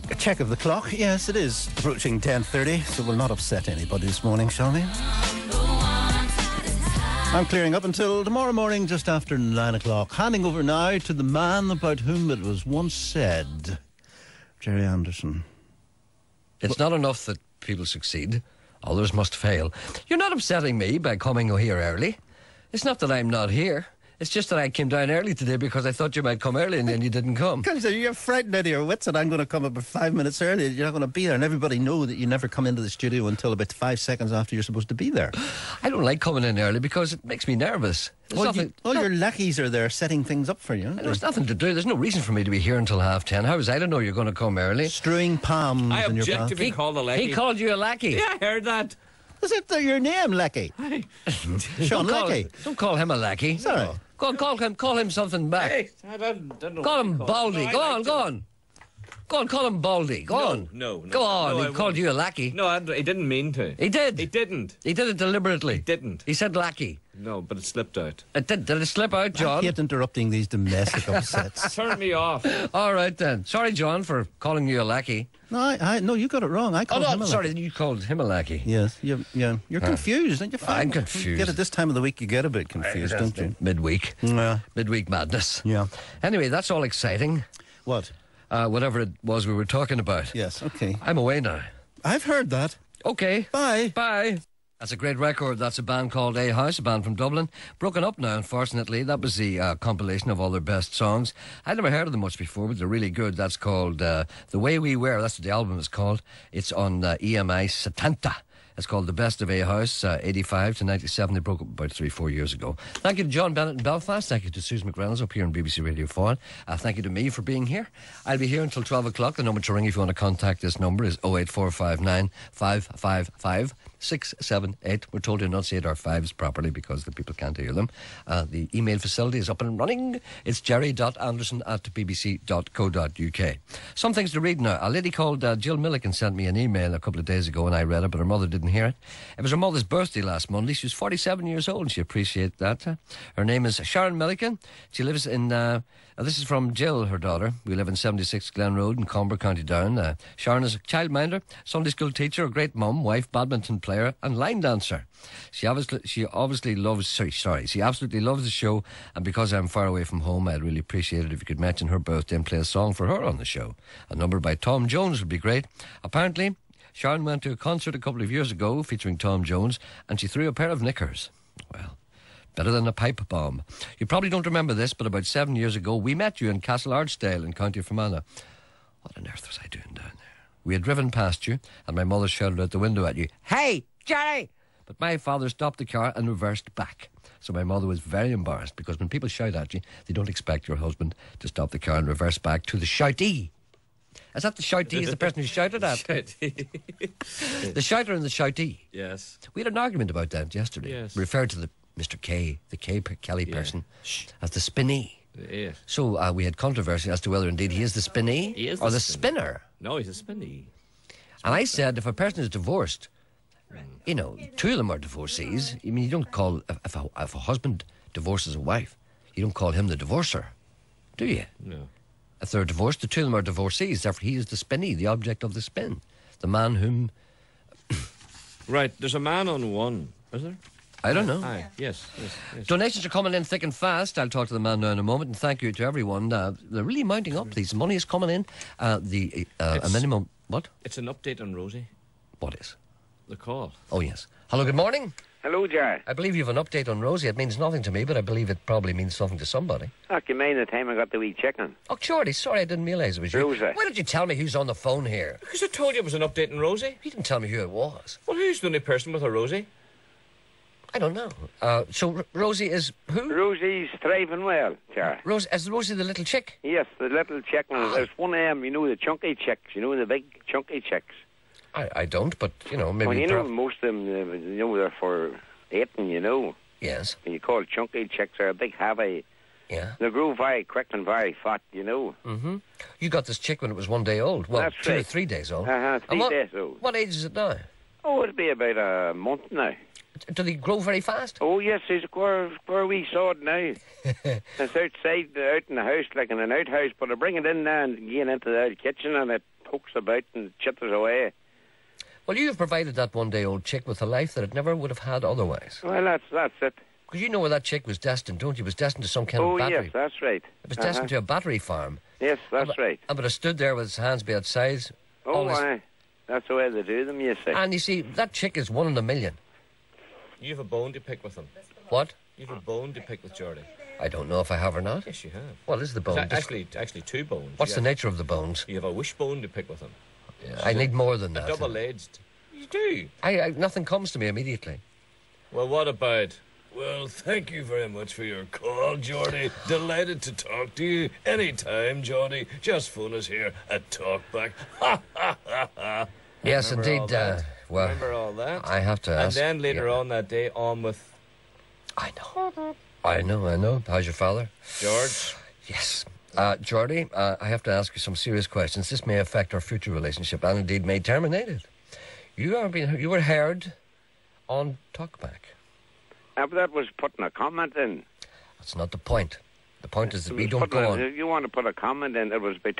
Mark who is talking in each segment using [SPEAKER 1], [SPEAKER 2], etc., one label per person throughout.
[SPEAKER 1] A check of the clock. Yes, it is approaching 10:30, so we'll not upset anybody this morning, shall we? I'm clearing up until tomorrow morning, just after 9 o'clock. Handing over now to the man about whom it was once said, Gerry Anderson.
[SPEAKER 2] It's not enough that people succeed. Others must fail. You're not upsetting me by coming here early. It's not that I'm not here. It's just that I came down early today because I thought you might come early and then you didn't come.
[SPEAKER 1] You're frightened out of your wits and I'm going to come about 5 minutes early. You're not going to be there. And everybody know that you never come into the studio until about 5 seconds after you're supposed to be there.
[SPEAKER 2] I don't like coming in early because it makes me nervous.
[SPEAKER 1] Your lackeys are there setting things up for you.
[SPEAKER 2] There's nothing to do. There's no reason for me to be here until 10:30. How was I to know you're going to come early?
[SPEAKER 1] Strewing palms
[SPEAKER 3] I
[SPEAKER 1] in your
[SPEAKER 3] object to be called a lackey.
[SPEAKER 2] He called you a lackey.
[SPEAKER 3] Yeah, I heard that.
[SPEAKER 1] Is it your name, Lackey? Sean Lackey.
[SPEAKER 2] Don't call him a lackey.
[SPEAKER 1] Sorry.
[SPEAKER 2] Go on, call him something back.
[SPEAKER 3] Hey, I don't know.
[SPEAKER 2] Call him Baldy.
[SPEAKER 3] No,
[SPEAKER 2] Go on. Go on, call him Baldy. Go on.
[SPEAKER 3] No.
[SPEAKER 2] Go on,
[SPEAKER 3] No,
[SPEAKER 2] he called you a lackey.
[SPEAKER 3] No, he didn't mean to.
[SPEAKER 2] He did.
[SPEAKER 3] He didn't.
[SPEAKER 2] He did it deliberately.
[SPEAKER 3] He didn't.
[SPEAKER 2] He said lackey.
[SPEAKER 3] No, but it slipped out.
[SPEAKER 2] It did. Did it slip out, John?
[SPEAKER 1] I hate interrupting these domestic upsets.
[SPEAKER 3] Turn me off.
[SPEAKER 2] All right, then. Sorry, John, for calling you a lackey.
[SPEAKER 1] No, you got it wrong. I called him a
[SPEAKER 2] sorry,
[SPEAKER 1] lackey.
[SPEAKER 2] you called him a lackey.
[SPEAKER 1] Yes, you're confused, aren't you?
[SPEAKER 2] I'm confused.
[SPEAKER 1] You get at this time of the week, you get a bit confused, don't you?
[SPEAKER 2] Midweek.
[SPEAKER 1] Yeah.
[SPEAKER 2] Midweek madness.
[SPEAKER 1] Yeah.
[SPEAKER 2] Anyway, that's all exciting.
[SPEAKER 1] What?
[SPEAKER 2] Whatever it was we were talking about.
[SPEAKER 1] Yes, okay.
[SPEAKER 2] I'm away now.
[SPEAKER 1] I've heard that.
[SPEAKER 2] Okay.
[SPEAKER 1] Bye.
[SPEAKER 2] Bye. That's a great record. That's a band called A House, a band from Dublin. Broken up now, unfortunately. That was the compilation of all their best songs. I'd never heard of them much before, but they're really good. That's called The Way We Were. That's what the album is called. It's on EMI Setanta. It's called The Best of A House, 85 to 97. They broke up about 3-4 years ago. Thank you to John Bennett in Belfast. Thank you to Susan McReynolds up here on BBC Radio 4. Thank you to me for being here. I'll be here until 12 o'clock. The number to ring if you want to contact this number is 08459 555 678. We're told to enunciate our fives properly because the people can't hear them. The email facility is up and running. It's jerry.anderson@bbc.co.uk. Some things to read now. A lady called Jill Milliken sent me an email a couple of days ago and I read it, but her mother didn't hear it. It was her mother's birthday last Monday. She was 47 years old and she appreciates that. Her name is Sharon Milliken. She lives in... this is from Jill, her daughter. We live in 76 Glen Road in Comber, County Down. Sharon is a childminder, Sunday school teacher, a great mum, wife, badminton player and line dancer. She absolutely loves the show, and because I'm far away from home, I'd really appreciate it if you could mention her birthday and play a song for her on the show. A number by Tom Jones would be great. Apparently, Sharon went to a concert a couple of years ago featuring Tom Jones and she threw a pair of knickers. Well, better than a pipe bomb. You probably don't remember this, but about 7 years ago, we met you in Castle Archdale in County Fermanagh. What on earth was I doing down there? We had driven past you, and my mother shouted out the window at you, "Hey, Jerry!" But my father stopped the car and reversed back. So my mother was very embarrassed, because when people shout at you, they don't expect your husband to stop the car and reverse back to the shoutee. Is that the shoutee? Is the person who shouted at? The shouter and the shoutee.
[SPEAKER 3] Yes.
[SPEAKER 2] We had an argument about that yesterday.
[SPEAKER 3] Yes.
[SPEAKER 2] We referred to the Mr. K, the Kelly person, as the spinnee.
[SPEAKER 3] Yeah.
[SPEAKER 2] So we had controversy as to whether indeed he is the spinnee or the spinner.
[SPEAKER 3] No, he's a spinnee.
[SPEAKER 2] And I said, if a person is divorced, you know, two of them are divorcees. I mean, you don't call, if a husband divorces a wife, you don't call him the divorcer, do you?
[SPEAKER 3] No.
[SPEAKER 2] If they're divorced, the two of them are divorcees. Therefore, he is the spinnee, the object of the spin. The man whom...
[SPEAKER 3] Right, there's a man on one, is there?
[SPEAKER 2] I don't know.
[SPEAKER 3] Aye, yes.
[SPEAKER 2] Donations are coming in thick and fast. I'll talk to the man now in a moment, and thank you to everyone. They're really mounting up. These money is coming in. A minimum... What?
[SPEAKER 3] It's an update on Rosie.
[SPEAKER 2] What is?
[SPEAKER 3] The call.
[SPEAKER 2] Oh, yes. Hello, good morning.
[SPEAKER 4] Hello, Gerry.
[SPEAKER 2] I believe you have an update on Rosie. It means nothing to me, but I believe it probably means something to somebody.
[SPEAKER 4] You mean the time I got the wee chicken?
[SPEAKER 2] Oh, Shorty, sorry, I didn't realise it was you.
[SPEAKER 4] Rosie.
[SPEAKER 2] Why did you tell me who's on the phone here?
[SPEAKER 3] Because I told you it was an update on Rosie.
[SPEAKER 2] You didn't tell me who it was.
[SPEAKER 3] Well, who's the only person with a Rosie?
[SPEAKER 2] I don't know. So Rosie is who?
[SPEAKER 4] Rosie's thriving well, Gerry.
[SPEAKER 2] Is Rosie the little chick?
[SPEAKER 4] Yes, the little chicken. There's one of them, you know, the chunky chicks. You know, the big chunky chicks.
[SPEAKER 2] I don't, but, you know, maybe...
[SPEAKER 4] Well, you know, most of them, you know, they're for eating, you know.
[SPEAKER 2] Yes.
[SPEAKER 4] And you call chunky chicks, they're a big heavy.
[SPEAKER 2] Yeah.
[SPEAKER 4] They grow very quick and very fat, you know.
[SPEAKER 2] Mm-hmm. You got this chick when it was 1 day old. Well,
[SPEAKER 4] That's
[SPEAKER 2] 2 or
[SPEAKER 4] right.
[SPEAKER 2] 3 days old.
[SPEAKER 4] 3 days old.
[SPEAKER 2] What age is it now?
[SPEAKER 4] Oh, it'll be about a month now.
[SPEAKER 2] Do they grow very fast?
[SPEAKER 4] Oh, yes, there's where we saw it now. It's outside, out in the house, like in an outhouse, but I bring it in now and get into the kitchen and it pokes about and chitters away.
[SPEAKER 2] Well, you have provided that one-day-old chick with a life that it never would have had otherwise.
[SPEAKER 4] Well, that's it.
[SPEAKER 2] Because you know where that chick was destined, don't you? It was destined to some kind of battery.
[SPEAKER 4] Oh, yes, that's right.
[SPEAKER 2] It was destined to a battery farm.
[SPEAKER 4] Yes, that's right.
[SPEAKER 2] And but it stood there with its hands by its sides.
[SPEAKER 4] Oh, aye. That's the way they do them, you see.
[SPEAKER 2] And you see, that chick is 1 in a million.
[SPEAKER 3] You have a bone to pick with him.
[SPEAKER 2] What?
[SPEAKER 3] You have a bone to pick with Jordy.
[SPEAKER 2] I don't know if I have or not.
[SPEAKER 3] Yes, you have.
[SPEAKER 2] What is the bone?
[SPEAKER 3] Actually, 2 bones.
[SPEAKER 2] What's the nature of the bones?
[SPEAKER 3] You have a wishbone to pick with him.
[SPEAKER 2] Yeah, I need more than that.
[SPEAKER 3] Double-edged. You do.
[SPEAKER 2] Nothing comes to me immediately.
[SPEAKER 3] Well, what about... Well, thank you very much for your call, Jordy. Delighted to talk to you. Anytime, Jordy. Just phone us here at Talkback. Ha, ha, ha, ha.
[SPEAKER 2] Yes,
[SPEAKER 3] Remember
[SPEAKER 2] indeed.
[SPEAKER 3] all that?
[SPEAKER 2] Well,
[SPEAKER 3] Remember all that?
[SPEAKER 2] I have to ask.
[SPEAKER 3] And then later on that day, on with...
[SPEAKER 2] I know. How's your father?
[SPEAKER 3] George?
[SPEAKER 2] Yes. Jordy, I have to ask you some serious questions. This may affect our future relationship and indeed may terminate it. You were heard on Talkback.
[SPEAKER 4] But that was putting a comment in.
[SPEAKER 2] That's not the point. The point is that we don't go on.
[SPEAKER 4] If you want to put a comment in, it was by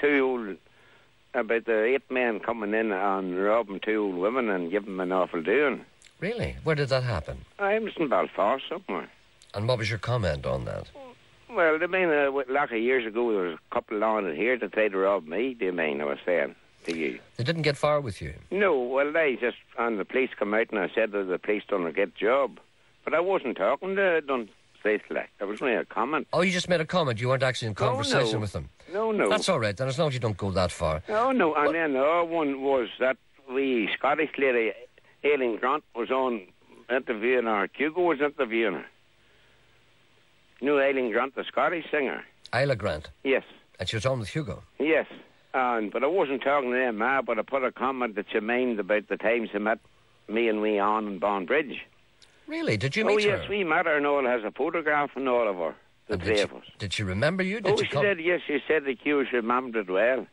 [SPEAKER 4] about the 8 men coming in and robbing 2 old women and giving them an awful doing.
[SPEAKER 2] Really? Where did that happen?
[SPEAKER 4] I was in Belfast somewhere.
[SPEAKER 2] And what was your comment on that?
[SPEAKER 4] Well, I mean, a lot of years ago, there was a couple on it here that tried to rob me, do you mean, I was saying to you.
[SPEAKER 2] They didn't get far with you?
[SPEAKER 4] No, well, and the police come out and I said that the police done a good job. But I wasn't talking to them straight like. That was only a comment.
[SPEAKER 2] Oh, you just made a comment. You weren't actually in conversation
[SPEAKER 4] no.
[SPEAKER 2] with them.
[SPEAKER 4] No.
[SPEAKER 2] That's all right, then, as long as you don't go that far.
[SPEAKER 4] No. And then the other one was that wee Scottish lady, Aileen Grant, was on interviewing her. Hugo was interviewing her. You know Aileen Grant, the Scottish singer?
[SPEAKER 2] Isla Grant.
[SPEAKER 4] Yes.
[SPEAKER 2] And she was on with Hugo.
[SPEAKER 4] Yes. But I wasn't talking to them, but I put a comment that you mind about the times they met me and we on in Bond Bridge.
[SPEAKER 2] Really? Did you meet her?
[SPEAKER 4] Oh, yes, we met her and all. Has a photograph and all of her. The three of us.
[SPEAKER 2] Did she remember you?
[SPEAKER 4] She did, yes. She said that you remembered it well.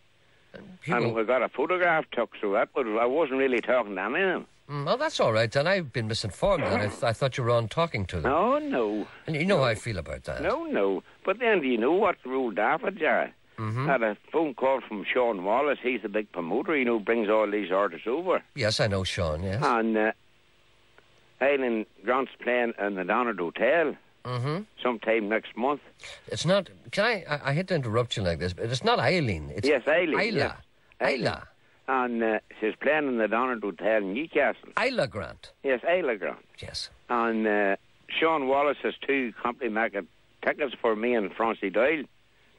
[SPEAKER 4] And we got a photograph took, so that was, I wasn't really talking to any of them.
[SPEAKER 2] Well, that's all right, then. I've been misinformed, and I thought you were on talking to them.
[SPEAKER 4] No.
[SPEAKER 2] And you know how I feel about that.
[SPEAKER 4] No. But then, do you know what ruled after, Gerry? Had a phone call from Sean Wallace. He's the big promoter, brings all these artists over.
[SPEAKER 2] Yes, I know Sean, yes.
[SPEAKER 4] And Aileen Grant's playing in the Donald Hotel sometime next month.
[SPEAKER 2] It's not... I hate to interrupt you like this, but it's not Aileen. It's
[SPEAKER 4] yes, Aileen.
[SPEAKER 2] Isla.
[SPEAKER 4] Yes.
[SPEAKER 2] Isla.
[SPEAKER 4] And she's playing in the Donald Hotel in Newcastle.
[SPEAKER 2] Isla Grant.
[SPEAKER 4] Yes, Isla Grant.
[SPEAKER 2] Yes.
[SPEAKER 4] And Sean Wallace has 2 company market tickets for me and Francie Doyle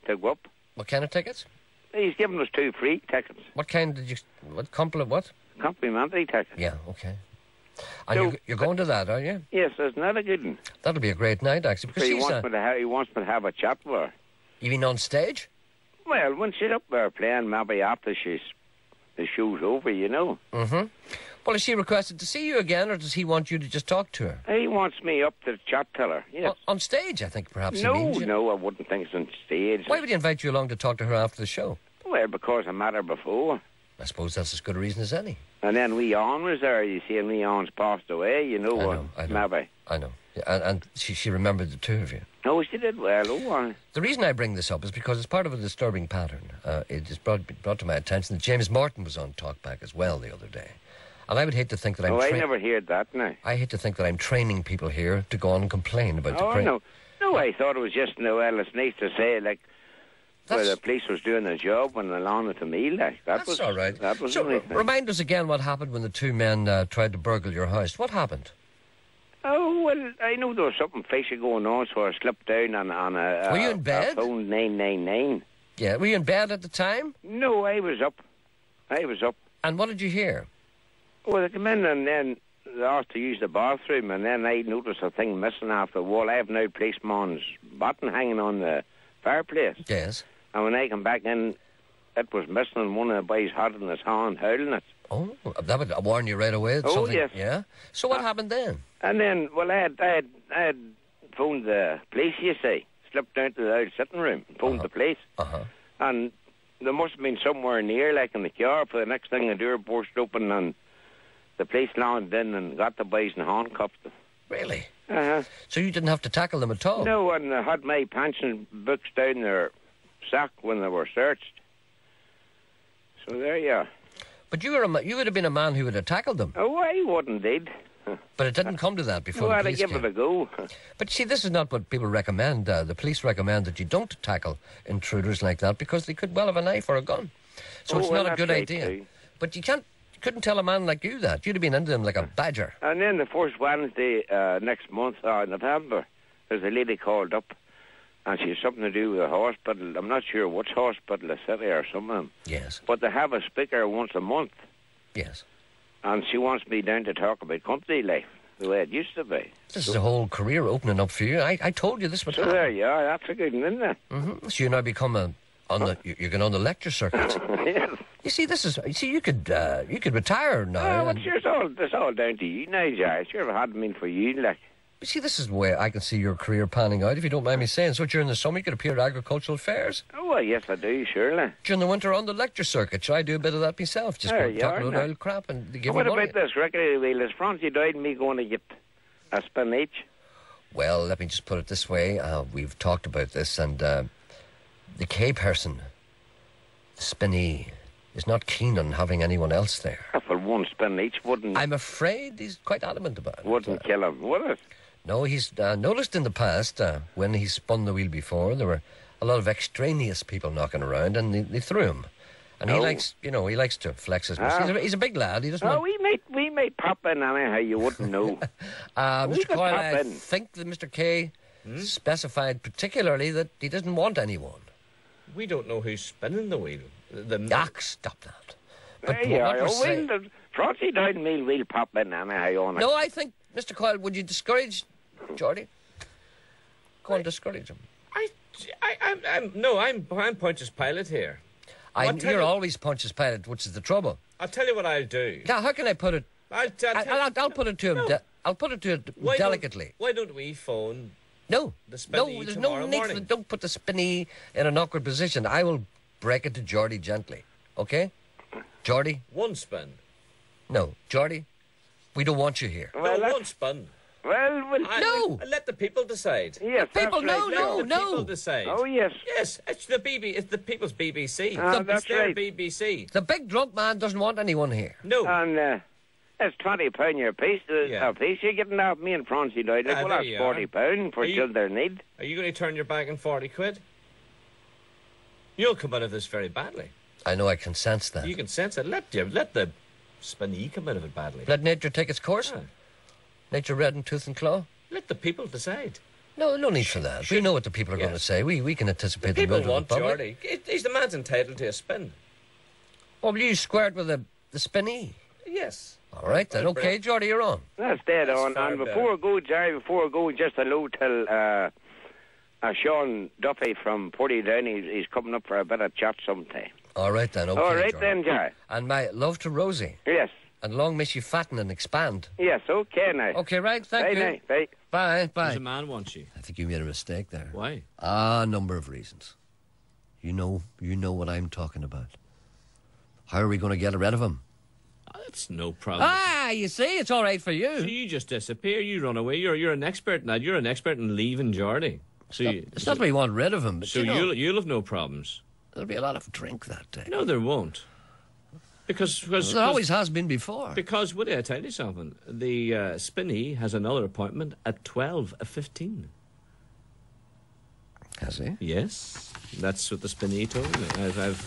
[SPEAKER 4] to go up.
[SPEAKER 2] What kind of tickets?
[SPEAKER 4] He's given us 2 free tickets.
[SPEAKER 2] What kind did you... What
[SPEAKER 4] Complimentary tickets.
[SPEAKER 2] Yeah, okay. And you're going to that, are you?
[SPEAKER 4] Yes, isn't that a good one?
[SPEAKER 2] That'll be a great night, actually. Because
[SPEAKER 4] he wants me to have a chat with her.
[SPEAKER 2] You mean on stage?
[SPEAKER 4] Well, when she's up there playing, maybe after the show's over,
[SPEAKER 2] Well, has she requested to see you again, or does he want you to just talk to her?
[SPEAKER 4] He wants me up to chat to her, yes.
[SPEAKER 2] On stage, I think, perhaps he means.
[SPEAKER 4] No, I wouldn't think it's on stage.
[SPEAKER 2] Why would he invite you along to talk to her after the show?
[SPEAKER 4] Well, because I met her before.
[SPEAKER 2] I suppose that's as good a reason as any.
[SPEAKER 4] And then Leon was there, you see, and Leon's passed away,
[SPEAKER 2] I know.
[SPEAKER 4] Maybe.
[SPEAKER 2] I know. Yeah, and she remembered the 2 of you.
[SPEAKER 4] Oh, she did well.
[SPEAKER 2] The reason I bring this up is because it's part of a disturbing pattern. It is brought to my attention that James Morton was on Talkback as well the other day. And I would hate to think that
[SPEAKER 4] I never heard that now.
[SPEAKER 2] I hate to think that I'm training people here to go on and complain about
[SPEAKER 4] No, I thought it was just, well, it's nice to say, like, well, the police was doing their job when they loaned it to me, like.
[SPEAKER 2] That's all right.
[SPEAKER 4] That was
[SPEAKER 2] so, remind us again what happened when the 2 men tried to burgle your house. What happened?
[SPEAKER 4] Oh, well, I know there was something fishy going on, so I slipped down on a...
[SPEAKER 2] Were you in bed?
[SPEAKER 4] Phone 999.
[SPEAKER 2] Yeah, were you in bed at the time?
[SPEAKER 4] No, I was up.
[SPEAKER 2] And what did you hear?
[SPEAKER 4] Well, they came in and then they asked to use the bathroom, and then I noticed a thing missing off the wall. I have now policeman's button hanging on the fireplace.
[SPEAKER 2] Yes.
[SPEAKER 4] And when I come back in, it was missing, and one of the boys had it in his hand, holding it.
[SPEAKER 2] Oh, that would warn you right away.
[SPEAKER 4] Oh, yes.
[SPEAKER 2] Yeah. So what happened then?
[SPEAKER 4] And then, well, I had phoned the police, you see. Slipped down to the old sitting room, phoned the police. And they must have been somewhere near, like in the car, for the next thing the door burst open and the police landed in and got the boys and handcuffed them.
[SPEAKER 2] Really?
[SPEAKER 4] Uh-huh.
[SPEAKER 2] So you didn't have to tackle them at all?
[SPEAKER 4] No, and I had my pension books down their sack when they were searched. So there you are.
[SPEAKER 2] But you would have been a man who would have tackled them.
[SPEAKER 4] Oh, I wouldn't, indeed.
[SPEAKER 2] But it didn't come to that before
[SPEAKER 4] Well,
[SPEAKER 2] the
[SPEAKER 4] I'd
[SPEAKER 2] police
[SPEAKER 4] give
[SPEAKER 2] came.
[SPEAKER 4] it a go.
[SPEAKER 2] But see, this is not what people recommend. The police recommend that you don't tackle intruders like that because they could well have a knife or a gun. So it's not a good idea.
[SPEAKER 4] Too.
[SPEAKER 2] But you couldn't tell a man like you that. You'd have been into them like a badger.
[SPEAKER 4] And then the first Wednesday next month, November, there's a lady called up, and she has something to do with a hospital. I'm not sure which hospital, the city or something.
[SPEAKER 2] Yes.
[SPEAKER 4] But they have a speaker once a month,
[SPEAKER 2] Yes.
[SPEAKER 4] and she wants me down to talk about country life, the way it used to be.
[SPEAKER 2] This is a whole career opening up for you. I told you this would
[SPEAKER 4] So
[SPEAKER 2] happen.
[SPEAKER 4] there you are. That's a good one, isn't it?
[SPEAKER 2] So you now become you're going on the lecture circuit.
[SPEAKER 4] Yes.
[SPEAKER 2] You see, you could retire now.
[SPEAKER 4] But sure, it's all down to you now, Jerry. Sure, if it hadn't been for you, like.
[SPEAKER 2] But see, this is the way I can see your career panning out, if you don't mind me saying. So during the summer, you could appear at agricultural fairs.
[SPEAKER 4] Oh, well, yes, I do, surely.
[SPEAKER 2] During the winter, on the lecture circuit. So I do a bit of that myself. Just
[SPEAKER 4] There
[SPEAKER 2] go
[SPEAKER 4] you
[SPEAKER 2] talk
[SPEAKER 4] are,
[SPEAKER 2] a load
[SPEAKER 4] now.
[SPEAKER 2] of old crap and they give
[SPEAKER 4] What
[SPEAKER 2] me money.
[SPEAKER 4] about this Rickety wheel? Is Francie died and me going to get a spin each?
[SPEAKER 2] Well, let me just put it this way. We've talked about this, and the K person, the spinney, is not keen on having anyone else there.
[SPEAKER 4] For one spin each wouldn't
[SPEAKER 2] I'm afraid he's quite adamant about it.
[SPEAKER 4] wouldn't kill him, would it?
[SPEAKER 2] No, he's noticed in the past, when he spun the wheel before, there were a lot of extraneous people knocking around, and they threw him. And he
[SPEAKER 4] Oh.
[SPEAKER 2] likes to flex his muscles. He's a big lad. He doesn't.
[SPEAKER 4] Oh,
[SPEAKER 2] want-
[SPEAKER 4] we may pop in anyhow. You wouldn't know. we
[SPEAKER 2] Mr.
[SPEAKER 4] could
[SPEAKER 2] Coyle,
[SPEAKER 4] pop
[SPEAKER 2] I
[SPEAKER 4] in.
[SPEAKER 2] think that Mr. K specified particularly that he doesn't want anyone.
[SPEAKER 3] We don't know who's spinning the wheel.
[SPEAKER 2] Stop that. But
[SPEAKER 4] There you
[SPEAKER 2] what
[SPEAKER 4] are.
[SPEAKER 2] we're
[SPEAKER 4] Oh,
[SPEAKER 2] saying-
[SPEAKER 4] Francie died and we'll pop in anyhow on it.
[SPEAKER 2] No, I think, Mr. Coyle, would you discourage Geordie? Go on, discourage him.
[SPEAKER 3] I'm Pontius Pilate here. I'll tell
[SPEAKER 2] You're
[SPEAKER 3] you-
[SPEAKER 2] always Pontius Pilate, which is the trouble.
[SPEAKER 3] I'll tell you what I'll do.
[SPEAKER 2] Now, how can I put it?
[SPEAKER 3] I'll
[SPEAKER 2] I'll put it to him.
[SPEAKER 3] No.
[SPEAKER 2] I'll put it to him
[SPEAKER 3] Why don't-
[SPEAKER 2] delicately.
[SPEAKER 3] Why don't we phone?
[SPEAKER 2] No,
[SPEAKER 3] The spinney
[SPEAKER 2] there's
[SPEAKER 3] tomorrow
[SPEAKER 2] no need for
[SPEAKER 3] morning.
[SPEAKER 2] don't put the spinney in an awkward position. I will break it to Geordie gently. Okay, Geordie?
[SPEAKER 3] One spin.
[SPEAKER 2] No, Geordie, we don't want you here.
[SPEAKER 4] Well,
[SPEAKER 3] No, one spin.
[SPEAKER 2] No.
[SPEAKER 3] Let the people decide.
[SPEAKER 4] Yes,
[SPEAKER 2] People,
[SPEAKER 4] that's right.
[SPEAKER 2] no.
[SPEAKER 3] Let the people decide.
[SPEAKER 4] Oh, yes.
[SPEAKER 3] Yes, it's the people's BBC.
[SPEAKER 4] That's
[SPEAKER 3] it's their
[SPEAKER 4] right.
[SPEAKER 3] BBC.
[SPEAKER 2] The big drunk man doesn't want anyone here.
[SPEAKER 3] No.
[SPEAKER 4] And it's £20 your piece.
[SPEAKER 3] Yeah.
[SPEAKER 4] A piece you're getting out. Me and Francie died. Like,
[SPEAKER 3] Ah,
[SPEAKER 4] well,
[SPEAKER 3] there
[SPEAKER 4] that's
[SPEAKER 3] you are.
[SPEAKER 4] £40 for
[SPEAKER 3] Are you-
[SPEAKER 4] children need.
[SPEAKER 3] Are you going to turn your back on 40 quid? You'll come out of this very badly.
[SPEAKER 2] I know, I can sense that.
[SPEAKER 3] You can sense it. Let the spinney come out of it badly.
[SPEAKER 2] Let nature take its course.
[SPEAKER 3] Ah,
[SPEAKER 2] Nature red in tooth and claw.
[SPEAKER 3] let the people decide.
[SPEAKER 2] No need for that. We know what the people are going to
[SPEAKER 3] Yes.
[SPEAKER 2] say. We can anticipate the
[SPEAKER 3] People
[SPEAKER 2] mood of the
[SPEAKER 3] want
[SPEAKER 2] public.
[SPEAKER 3] Geordie. He's the man's entitled to a spin.
[SPEAKER 2] Oh, will you squared with the spinney?
[SPEAKER 3] Yes.
[SPEAKER 2] All right then. Okay, Geordie, you're on.
[SPEAKER 4] That's dead
[SPEAKER 3] That's
[SPEAKER 4] on.
[SPEAKER 3] far
[SPEAKER 4] And
[SPEAKER 3] better.
[SPEAKER 4] before I go, Jerry, just hello till Sean Duffy from Portrush. He's coming up for a bit of chat sometime.
[SPEAKER 2] All right then. Okay,
[SPEAKER 4] All right
[SPEAKER 2] Geordie.
[SPEAKER 4] then, Jerry.
[SPEAKER 2] And my love to Rosie.
[SPEAKER 4] Yes.
[SPEAKER 2] And long may she fatten and expand.
[SPEAKER 4] Yes, okay now.
[SPEAKER 2] Okay, right. Thank
[SPEAKER 4] Bye
[SPEAKER 2] you.
[SPEAKER 4] now. Bye.
[SPEAKER 2] Bye.
[SPEAKER 3] There's a
[SPEAKER 2] Bye.
[SPEAKER 3] man wants you.
[SPEAKER 2] I think you made a mistake there.
[SPEAKER 3] Why?
[SPEAKER 2] A number of reasons. You know what I'm talking about. How are we going to get rid of him?
[SPEAKER 3] That's no problem.
[SPEAKER 2] You see, it's all right for
[SPEAKER 3] So
[SPEAKER 2] you.
[SPEAKER 3] you just disappear. You run away. You're an expert in that. You're an expert in leaving Geordie. So
[SPEAKER 2] It's not that we want rid of him, but
[SPEAKER 3] so
[SPEAKER 2] you know,
[SPEAKER 3] you'll have no problems.
[SPEAKER 2] there'll be a lot of drink that day.
[SPEAKER 3] No, there won't. Because
[SPEAKER 2] There always has been before.
[SPEAKER 3] Because would I tell you something? The Spinney has another appointment at 12:15.
[SPEAKER 2] Has he?
[SPEAKER 3] Yes, that's what the Spinney told me.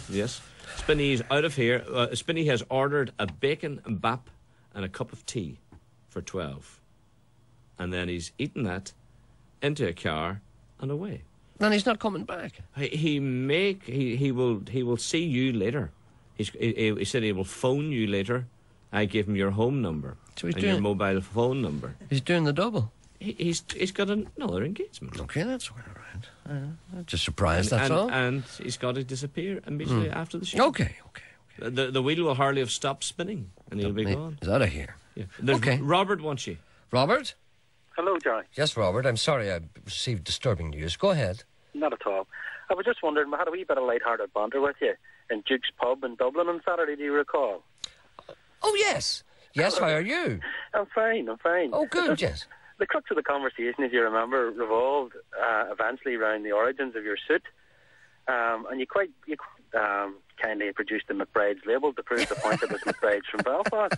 [SPEAKER 3] Yes, Spinney's out of here. Spinney has ordered a bacon bap and a cup of tea for 12, and then he's eaten that into a car and away.
[SPEAKER 2] Then he's not coming back.
[SPEAKER 3] He will see you later. He said he will phone you later. I gave him your home number
[SPEAKER 2] So he's
[SPEAKER 3] and your
[SPEAKER 2] doing-
[SPEAKER 3] mobile phone number.
[SPEAKER 2] He's doing the double.
[SPEAKER 3] He's got another engagement.
[SPEAKER 2] Okay, that's all right. Just surprised, that's all.
[SPEAKER 3] And he's got to disappear immediately after the show.
[SPEAKER 2] Okay.
[SPEAKER 3] The wheel will hardly have stopped spinning, and he'll be gone.
[SPEAKER 2] Is out of here.
[SPEAKER 3] Yeah. There's
[SPEAKER 2] Okay.
[SPEAKER 3] Robert wants you.
[SPEAKER 2] Robert?
[SPEAKER 5] Hello, Jerry.
[SPEAKER 2] Yes, Robert. I'm sorry I received disturbing news. Go ahead.
[SPEAKER 5] Not at all. I was just wondering, I had a wee bit of light-hearted banter with you in Duke's Pub in Dublin on Saturday, do you recall?
[SPEAKER 2] Oh, yes. Yes, how are you?
[SPEAKER 5] I'm fine.
[SPEAKER 2] Oh, good, yes.
[SPEAKER 5] the crux of the conversation, if you remember, revolved eventually around the origins of your suit. And you quite kindly produced the McBride's label to prove the point that it was McBride's from Belfast.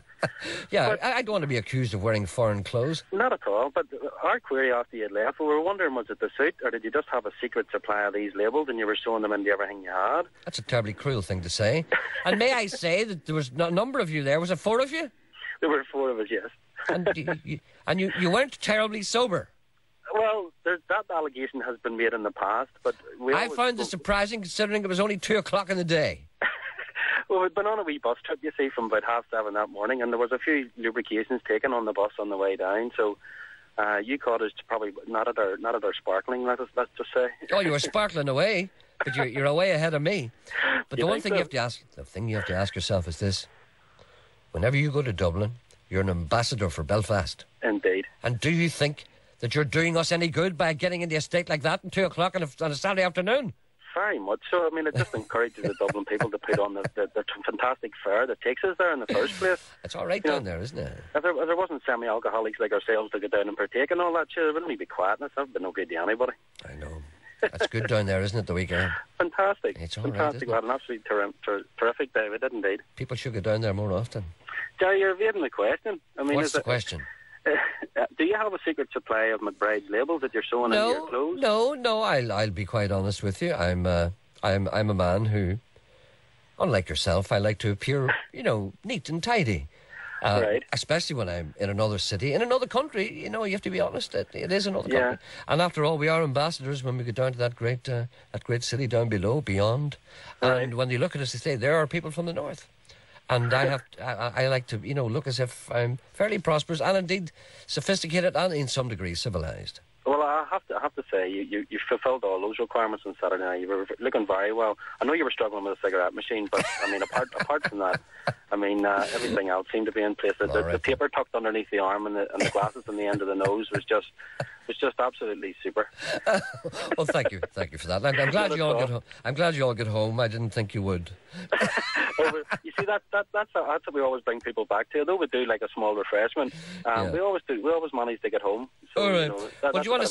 [SPEAKER 2] Yeah,
[SPEAKER 5] but
[SPEAKER 2] I don't want to be accused of wearing foreign clothes.
[SPEAKER 5] Not at all, but our query after you had left, we were wondering, was it the suit, or did you just have a secret supply of these labels and you were sewing them into everything you had?
[SPEAKER 2] That's a terribly cruel thing to say. And may I say that there was a number of you there. Was it 4 of you?
[SPEAKER 5] There were 4 of us, yes.
[SPEAKER 2] And you weren't terribly sober.
[SPEAKER 5] Well, that allegation has been made in the past, but
[SPEAKER 2] I found this surprising considering it was only 2 o'clock in the day.
[SPEAKER 5] Well, we'd been on a wee bus trip, you see, from about 7:30 that morning, and there was a few lubrications taken on the bus on the way down, so you caught us probably not at our sparkling, let's just say.
[SPEAKER 2] Oh, you were sparkling away, but you're away ahead of me. But the thing you have to ask yourself is this. Whenever you go to Dublin, you're an ambassador for Belfast.
[SPEAKER 5] Indeed.
[SPEAKER 2] And do you think that you're doing us any good by getting into a state like that at 2 o'clock on a Saturday afternoon?
[SPEAKER 5] Very much so. I mean, it just encourages the Dublin people to put on the fantastic fare that takes us there in the first place.
[SPEAKER 2] It's all right down there, isn't it?
[SPEAKER 5] If there wasn't semi-alcoholics like ourselves to go down and partake and all that shit, it wouldn't be quietness. That would be no good to anybody.
[SPEAKER 2] I know. That's good down there, isn't it, the weekend?
[SPEAKER 5] Fantastic.
[SPEAKER 2] It's all
[SPEAKER 5] fantastic.
[SPEAKER 2] Right,
[SPEAKER 5] We had an absolutely terrific day. We did indeed.
[SPEAKER 2] People should go down there more often.
[SPEAKER 5] Gerry, you're evading the question. I mean,
[SPEAKER 2] what's the question?
[SPEAKER 5] Do you have a secret supply of McBride's labels that you're sewing into your clothes?
[SPEAKER 2] No. I'll be quite honest with you. I'm a man who, unlike yourself, I like to appear, neat and tidy.
[SPEAKER 5] Right.
[SPEAKER 2] Especially when I'm in another city, in another country. You have to be honest. It is another country. And after all, we are ambassadors when we go down to that great city down below, beyond.
[SPEAKER 5] Right.
[SPEAKER 2] And when you look at us, they say there are people from the north. And I like to, look as if I'm fairly prosperous and indeed sophisticated and in some degree civilised.
[SPEAKER 5] Well, I have to say, you fulfilled all those requirements on Saturday night. You were looking very well. I know you were struggling with a cigarette machine, but I mean, apart from that, I mean, everything else seemed to be in place. The paper tucked underneath the arm and the glasses on the end of the nose was just absolutely super.
[SPEAKER 2] Well, thank you for that. I'm glad you all get home. I'm glad you all get home. I didn't think you would.
[SPEAKER 5] You see, that's what we always bring people back to. Although we do like a small refreshment, we always manage to get home. So,
[SPEAKER 2] all right. Would you want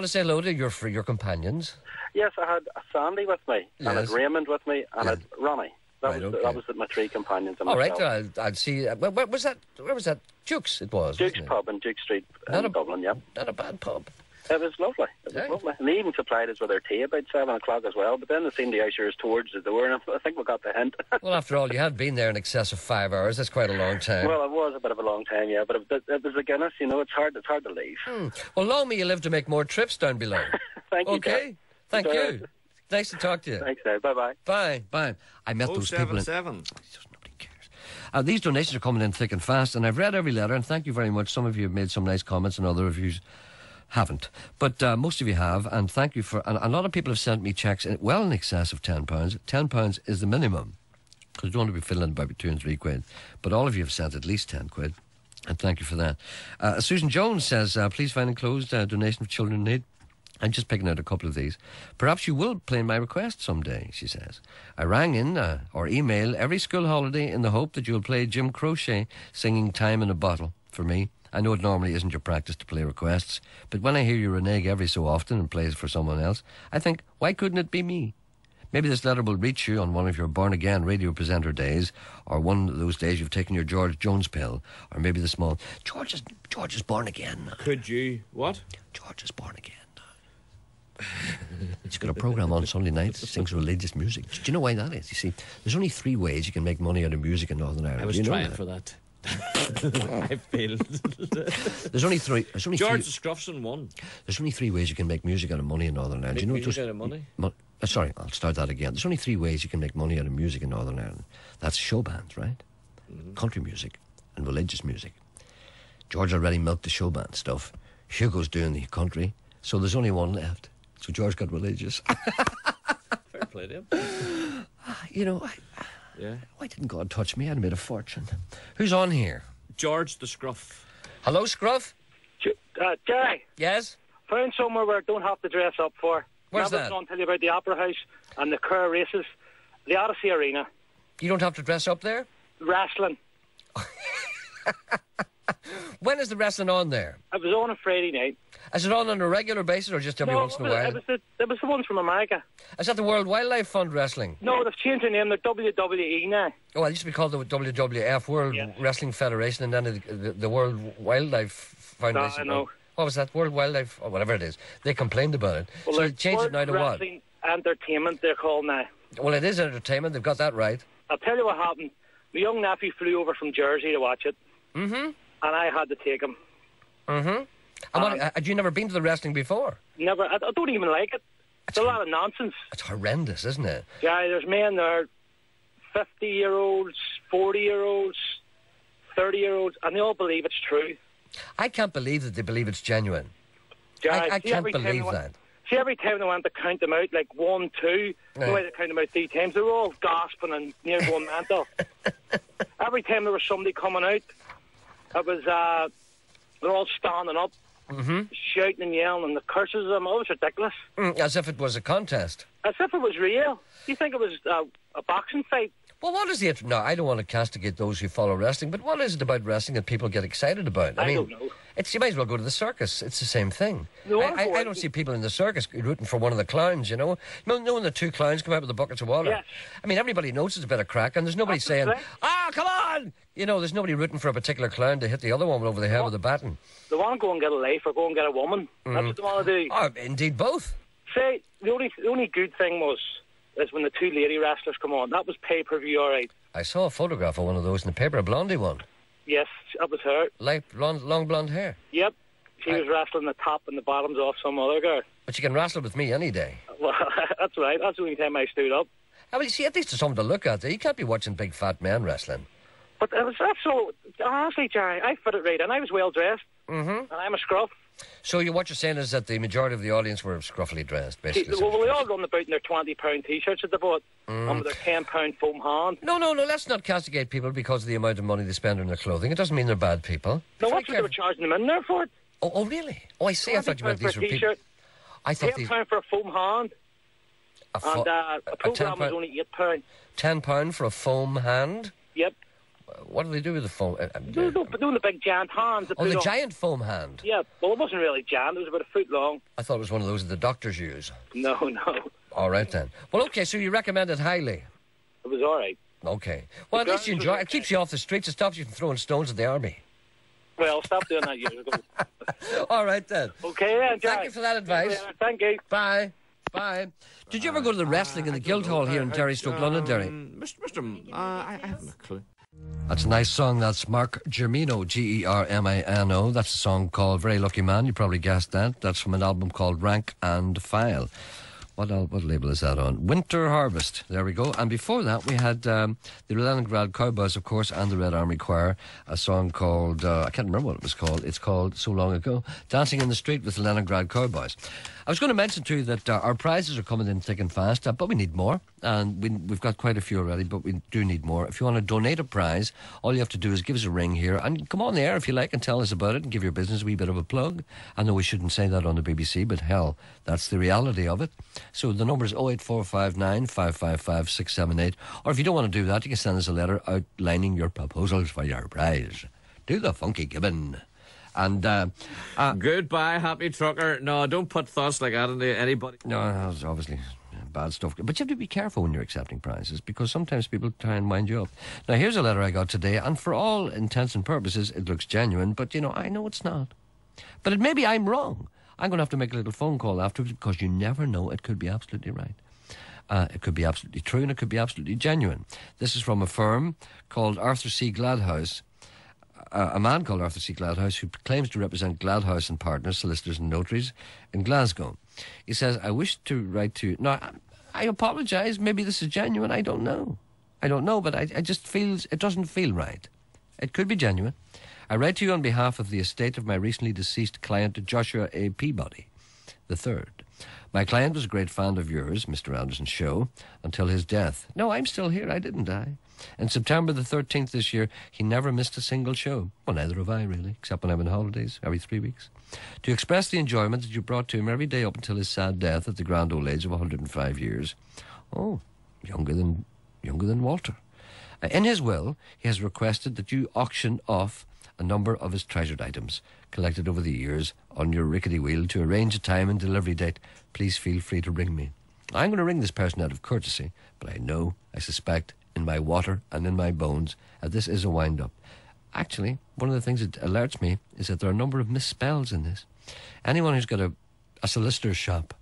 [SPEAKER 2] to say hello to your companions?
[SPEAKER 5] Yes, I had Sandy with me,
[SPEAKER 2] yes.
[SPEAKER 5] and I had Raymond with me, and I had Ronnie. That was my 3 companions. And
[SPEAKER 2] all right,
[SPEAKER 5] myself.
[SPEAKER 2] I'll see. Where was that? Duke's. It was.
[SPEAKER 5] Duke's pub in Duke Street in Dublin. Yeah,
[SPEAKER 2] not a bad pub.
[SPEAKER 5] It was lovely. Lovely. And they even supplied us with their tea about 7 o'clock as well. But then they seemed to usher us towards the door, and I think we got the hint.
[SPEAKER 2] Well, after all, you had been there in excess of 5 hours. That's quite a long time.
[SPEAKER 5] Well, it was a bit of a long time, yeah. But it was a Guinness. It's hard to leave.
[SPEAKER 2] Well, long may you live to make more trips down below.
[SPEAKER 5] Thank you.
[SPEAKER 2] Okay. Thank you. Nice to talk to you.
[SPEAKER 5] Thanks, now. Bye-bye.
[SPEAKER 2] Bye. I met those people.
[SPEAKER 6] 077.
[SPEAKER 2] Nobody cares. These donations are coming in thick and fast, and I've read every letter, and thank you very much. Some of you have made some nice comments, and other of you haven't. But most of you have, and thank you for... And a lot of people have sent me cheques well in excess of £10. £10 is the minimum, because you don't want to be fiddling about 2 and 3 quid. But all of you have sent at least 10 quid, and thank you for that. Susan Jones says, please find enclosed donation for children in need. I'm just picking out a couple of these. Perhaps you will play my request someday, she says. I rang in or email every school holiday in the hope that you'll play Jim Croce singing Time in a Bottle for me. I know it normally isn't your practice to play requests, but when I hear you renege every so often and plays for someone else, I think, why couldn't it be me? Maybe this letter will reach you on one of your born-again radio presenter days, or one of those days you've taken your George Jones pill, or maybe the small... George is born again.
[SPEAKER 6] Could you... What?
[SPEAKER 2] George is born again. He's got a programme on Sunday nights, sings religious music. Do you know why that is? You see, there's only 3 ways you can make money out of music in Northern Ireland.
[SPEAKER 6] I was trying for that. I failed.
[SPEAKER 2] There's only 3.
[SPEAKER 6] George Scruffson won.
[SPEAKER 2] There's only 3 ways you can make music out of money in Northern Ireland.
[SPEAKER 6] Make music out of money?
[SPEAKER 2] Sorry, I'll start that again. There's only 3 ways you can make money out of music in Northern Ireland. That's show bands, right? Mm-hmm. Country music and religious music. George already milked the show band stuff. Hugo's doing the country, so there's only one left. So George got religious.
[SPEAKER 6] Fair play to him.
[SPEAKER 2] Why didn't God touch me? I'd made a fortune. Who's on here?
[SPEAKER 6] George the Scruff.
[SPEAKER 2] Hello, Scruff?
[SPEAKER 7] Gerry.
[SPEAKER 2] Yes?
[SPEAKER 7] Found somewhere where I don't have to dress up for.
[SPEAKER 2] Where's
[SPEAKER 7] that? I was going to tell you about the Opera House and the Kerr races. The Odyssey Arena.
[SPEAKER 2] You don't have to dress up there?
[SPEAKER 7] Wrestling.
[SPEAKER 2] When is the wrestling on there?
[SPEAKER 7] It was on a Friday night.
[SPEAKER 2] Is it on a regular basis or just every once in a while?
[SPEAKER 7] It was the ones from America.
[SPEAKER 2] Is that the World Wildlife Fund Wrestling?
[SPEAKER 7] No, they've changed their name. They're WWE now.
[SPEAKER 2] Oh, it used to be called the WWF, World Wrestling Federation, and then the World Wildlife Foundation.
[SPEAKER 7] I know.
[SPEAKER 2] What was that? World Wildlife, or whatever it is. They complained about it.
[SPEAKER 7] Well,
[SPEAKER 2] so they changed it now to what?
[SPEAKER 7] Wrestling Entertainment, they're called now.
[SPEAKER 2] Well, it is entertainment. They've got that right.
[SPEAKER 7] I'll tell you what happened. My young nephew flew over from Jersey to watch it.
[SPEAKER 2] Mm-hmm.
[SPEAKER 7] And I had to take him.
[SPEAKER 2] Mm-hmm. Had you never been to the wrestling before?
[SPEAKER 7] Never. I don't even like it. It's a lot of nonsense.
[SPEAKER 2] It's horrendous, isn't it?
[SPEAKER 7] Yeah, there's men there, 50-year-olds, 40-year-olds, 30-year-olds, and they all believe it's true.
[SPEAKER 2] I can't believe that they believe it's genuine.
[SPEAKER 7] Yeah,
[SPEAKER 2] I can't believe that.
[SPEAKER 7] See, every time they went to count them out, like 1, 2, the way they count them out 3 times, they were all gasping and near going mental. Every time there was somebody coming out, it was, they're all standing up, shouting and yelling, and the curses of them, it was ridiculous.
[SPEAKER 2] As if it was a contest.
[SPEAKER 7] As if it was real. You think it was a boxing fight?
[SPEAKER 2] Well, what is it? No, I don't want to castigate those who follow wrestling, but what is it about wrestling that people get excited about?
[SPEAKER 7] I don't know.
[SPEAKER 2] You might as well go to the circus. It's the same thing.
[SPEAKER 7] No,
[SPEAKER 2] I don't see people in the circus rooting for one of the clowns, you know? No, when the 2 clowns come out with the buckets of water.
[SPEAKER 7] Yes.
[SPEAKER 2] I mean, everybody knows it's a bit of crack, and there's nobody saying, come on! You know, there's nobody rooting for a particular clown to hit the other one over the head with a baton.
[SPEAKER 7] They want to go and get a life or go and get a woman. That's what they want to do.
[SPEAKER 2] Oh, indeed, both.
[SPEAKER 7] See, the only good thing is when the 2 lady wrestlers come on. That was pay-per-view, all right.
[SPEAKER 2] I saw a photograph of one of those in the paper, a blondie one.
[SPEAKER 7] Yes, that was her.
[SPEAKER 2] Light, long blonde hair.
[SPEAKER 7] Yep. She was wrestling the top and the bottoms off some other girl.
[SPEAKER 2] But you can wrestle with me any day.
[SPEAKER 7] Well, that's right. That's the only time I stood up.
[SPEAKER 2] I mean, see, at least there's something to look at there. You can't be watching big fat men wrestling.
[SPEAKER 7] But that's so... Honestly, Jerry, I fit it right in. I was well-dressed. And I'm a scruff.
[SPEAKER 2] So what you're saying is that the majority of the audience were scruffily dressed, basically.
[SPEAKER 7] Well, they all run about in their £20 T-shirts at the bought, and with their £10 foam hand.
[SPEAKER 2] No, let's not castigate people because of the amount of money they spend on their clothing. It doesn't mean they're bad people.
[SPEAKER 7] No, that's what they were charging them in there for it.
[SPEAKER 2] Oh, really? Oh, I see. I thought you meant these were people. I thought
[SPEAKER 7] £10 for a foam hand. And a programme was only £8.
[SPEAKER 2] £10 for a foam hand?
[SPEAKER 7] Yep.
[SPEAKER 2] What do they do with the foam?
[SPEAKER 7] Doing the big giant hands.
[SPEAKER 2] The giant foam hand?
[SPEAKER 7] Yeah, well, it wasn't really giant. It was about a foot long.
[SPEAKER 2] I thought it was one of those that the doctors use.
[SPEAKER 7] No.
[SPEAKER 2] All right, then. Well, okay, so you recommend it highly?
[SPEAKER 7] It was all right.
[SPEAKER 2] Okay. Well, at least you enjoy it. It keeps you off the streets. It stops you from throwing stones at the army.
[SPEAKER 7] Well, stop doing that years ago.
[SPEAKER 2] All right, then.
[SPEAKER 7] Okay, then,
[SPEAKER 2] Thank you for that advice.
[SPEAKER 7] Thank you.
[SPEAKER 2] Bye. Did you ever go to the wrestling in the Guildhall here in Derry, Stoke London, Derry?
[SPEAKER 6] I haven't a clue.
[SPEAKER 2] That's a nice song. That's Mark Germino, Germino. That's a song called Very Lucky Man. You probably guessed that. That's from an album called Rank and File. What label is that on? Winter Harvest. There we go. And before that, we had the Leningrad Cowboys, of course, and the Red Army Choir. A song called, I can't remember what it was called. It's called So Long Ago. Dancing in the Street with the Leningrad Cowboys. I was going to mention too that our prizes are coming in thick and fast, but we need more. And we've got quite a few already, but we do need more. If you want to donate a prize, all you have to do is give us a ring here and come on the air if you like and tell us about it and give your business a wee bit of a plug. I know we shouldn't say that on the BBC, but hell, that's the reality of it. So the number is 08459 555 678. Or if you don't want to do that, you can send us a letter outlining your proposals for your prize. Do the funky gibbon. And
[SPEAKER 6] Goodbye, happy trucker. No, don't put thoughts like that into anybody.
[SPEAKER 2] No, that's obviously bad stuff. But you have to be careful when you're accepting prizes because sometimes people try and wind you up. Now, here's a letter I got today, and for all intents and purposes, it looks genuine, but, I know it's not. But maybe I'm wrong. I'm going to have to make a little phone call afterwards because you never know. It could be absolutely right. It could be absolutely true, and it could be absolutely genuine. This is from a firm called Arthur C. Gladhouse. A man called Arthur C. Gladhouse who claims to represent Gladhouse and Partners, solicitors and notaries in Glasgow. He says, I wish to write to you. Now, I apologise. Maybe this is genuine. I don't know, but I just feels it doesn't feel right. It could be genuine. I write to you on behalf of the estate of my recently deceased client, Joshua A. Peabody III. My client was a great fan of yours, Mr. Anderson's show, until his death. No, I'm still here. I didn't die. In September the 13th this year, he never missed a single show. Well, neither have I, really, except when I'm on holidays, every 3 weeks. To express the enjoyment that you brought to him every day up until his sad death at the grand old age of 105 years. Oh, younger than Walter. In his will, he has requested that you auction off a number of his treasured items collected over the years on your rickety wheel to arrange a time and delivery date. Please feel free to ring me. I'm going to ring this person out of courtesy, but I suspect in my water and in my bones that this is a wind-up. Actually, one of the things that alerts me is that there are a number of misspells in this. Anyone who's got a solicitor's shop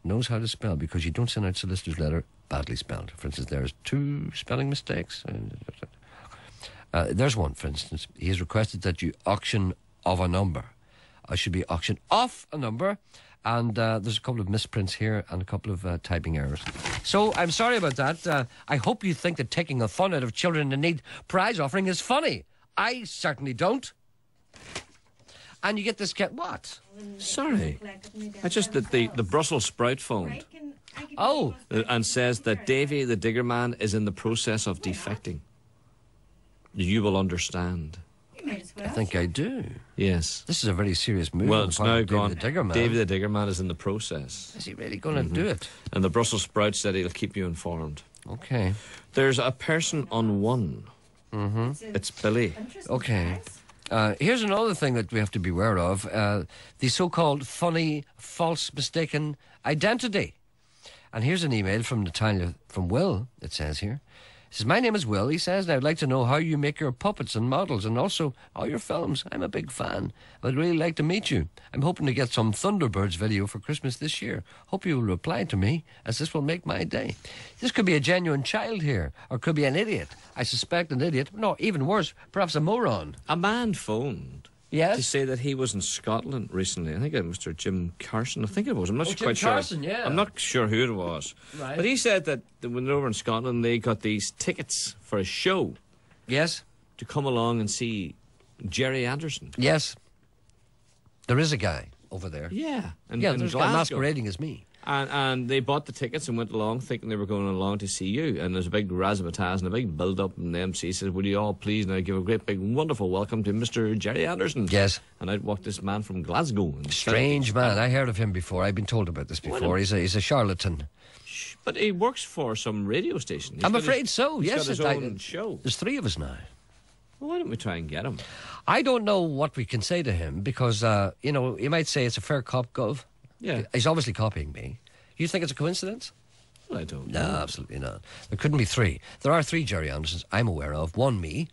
[SPEAKER 2] knows how to spell, because you don't send out solicitor's letter badly spelled. For instance, there's 2 spelling mistakes. There's one, for instance. He has requested that you auction of a number. I should be auction off a number. And there's a couple of misprints here and a couple of typing errors. So I'm sorry about that. I hope you think that taking the fun out of children in need prize offering is funny. I certainly don't. And you get this what?
[SPEAKER 6] Sorry. I just that the Brussels sprout phoned.
[SPEAKER 2] Oh.
[SPEAKER 6] And says that Davy the digger man is in the process of defecting. You will understand.
[SPEAKER 2] I think I do.
[SPEAKER 6] Yes.
[SPEAKER 2] This is a very serious move.
[SPEAKER 6] Well, it's now gone.
[SPEAKER 2] Davy the digger man.
[SPEAKER 6] Davy the digger man is in the process.
[SPEAKER 2] Is he really going to do it?
[SPEAKER 6] And the Brussels sprout said he'll keep you informed.
[SPEAKER 2] Okay.
[SPEAKER 6] There's a person on one. It's Billy.
[SPEAKER 2] Okay. Here's another thing that we have to be aware of. The so-called funny, false, mistaken identity. And here's an email from Natalia, from Will, it says here. He says, my name is Will, he says, and I'd like to know how you make your puppets and models and also all your films. I'm a big fan. I'd really like to meet you. I'm hoping to get some Thunderbirds video for Christmas this year. Hope you will reply to me, as this will make my day. This could be a genuine child here, or could be an idiot. I suspect an idiot. No, even worse, perhaps a moron.
[SPEAKER 6] A man phoned.
[SPEAKER 2] Yes?
[SPEAKER 6] To say that he was in Scotland recently. I think it was Mr. Jim Carson. I think it was. I'm not quite
[SPEAKER 2] Jim
[SPEAKER 6] sure.
[SPEAKER 2] Carson, yeah.
[SPEAKER 6] I'm not sure who it was.
[SPEAKER 2] Right.
[SPEAKER 6] But he said that when they were in Scotland, they got these tickets for a show.
[SPEAKER 2] Yes?
[SPEAKER 6] To come along and see Gerry Anderson.
[SPEAKER 2] Yes. There is a guy over there.
[SPEAKER 6] Yeah.
[SPEAKER 2] And there's a guy masquerading as me.
[SPEAKER 6] And they bought the tickets and went along thinking they were going along to see you. And there's a big razzmatazz and a big build-up, and the MC says, would you all please now give a great big wonderful welcome to Mr. Gerry Anderson.
[SPEAKER 2] Yes.
[SPEAKER 6] And out walked this man from Glasgow.
[SPEAKER 2] Strange man. I heard of him before. I've been told about this before. He's a charlatan.
[SPEAKER 6] But he works for some radio station.
[SPEAKER 2] I'm afraid so, yes.
[SPEAKER 6] He's got his own show.
[SPEAKER 2] There's 3 of us now.
[SPEAKER 6] Well, why don't we try and get him?
[SPEAKER 2] I don't know what we can say to him because, you might say it's a fair cop gov.
[SPEAKER 6] Yeah.
[SPEAKER 2] He's obviously copying me. You think it's a coincidence?
[SPEAKER 6] Well, I don't know.
[SPEAKER 2] No, absolutely not. There couldn't be 3. There are 3 Gerry Andersons I'm aware of. 1 me,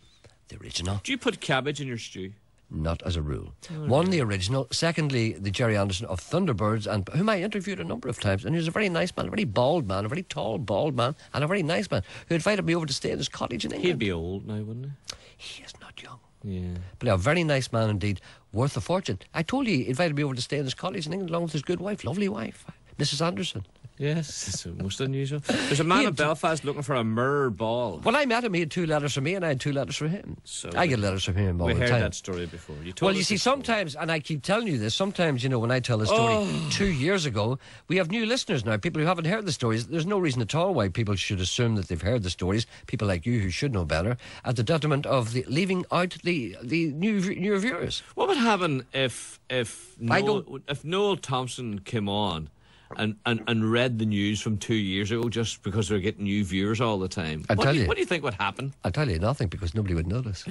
[SPEAKER 2] the original.
[SPEAKER 6] Do you put cabbage in your stew?
[SPEAKER 2] Not as a rule. 1, the original. Secondly, the Gerry Anderson of Thunderbirds, and whom I interviewed a number of times. And he was a very nice man, a very bald man, a very tall, bald man, and a very nice man who invited me over to stay in his cottage in England.
[SPEAKER 6] He'd be old now, wouldn't he?
[SPEAKER 2] He is not young.
[SPEAKER 6] Yeah.
[SPEAKER 2] But a very nice man indeed, worth a fortune. I told you he invited me over to stay in his cottage in England along with his good wife, lovely wife, Mrs. Anderson.
[SPEAKER 6] Yes, it's most unusual. There's a man in Belfast looking for a mirror ball.
[SPEAKER 2] When I met him, he had 2 letters from me and I had 2 letters from him.
[SPEAKER 6] So
[SPEAKER 2] I get letters from him all the time.
[SPEAKER 6] We heard that story before.
[SPEAKER 2] You see, sometimes, and I keep telling you this, sometimes, when I tell the story 2 years ago, we have new listeners now, people who haven't heard the stories. There's no reason at all why people should assume that they've heard the stories, people like you who should know better, at the detriment of leaving out the new viewers.
[SPEAKER 6] What would happen if Noel Thompson came on and read the news from 2 years ago just because we're getting new viewers all the time? What do you think would happen?
[SPEAKER 2] I'll tell you nothing, because nobody would notice.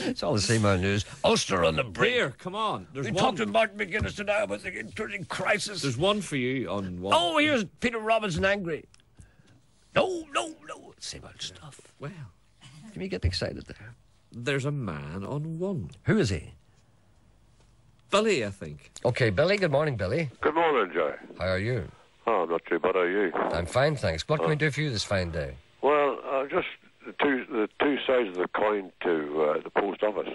[SPEAKER 2] It's all the same old news. Ulster on the brink.
[SPEAKER 6] Here, come on.
[SPEAKER 2] We talked to Martin McGuinness today about the intrusion crisis.
[SPEAKER 6] There's one for you on one.
[SPEAKER 2] Oh, here's Peter Robinson angry. No. Same old stuff.
[SPEAKER 6] Well,
[SPEAKER 2] can you get excited there?
[SPEAKER 6] There's a man on one.
[SPEAKER 2] Who is he?
[SPEAKER 6] Billy, I think.
[SPEAKER 2] Okay, Billy. Good morning, Billy.
[SPEAKER 8] Good morning, Joe.
[SPEAKER 2] How are you?
[SPEAKER 8] Oh, not too bad. How are you?
[SPEAKER 2] I'm fine, thanks. What can we do for you this fine day?
[SPEAKER 8] Well, just the two sides of the coin to the post office.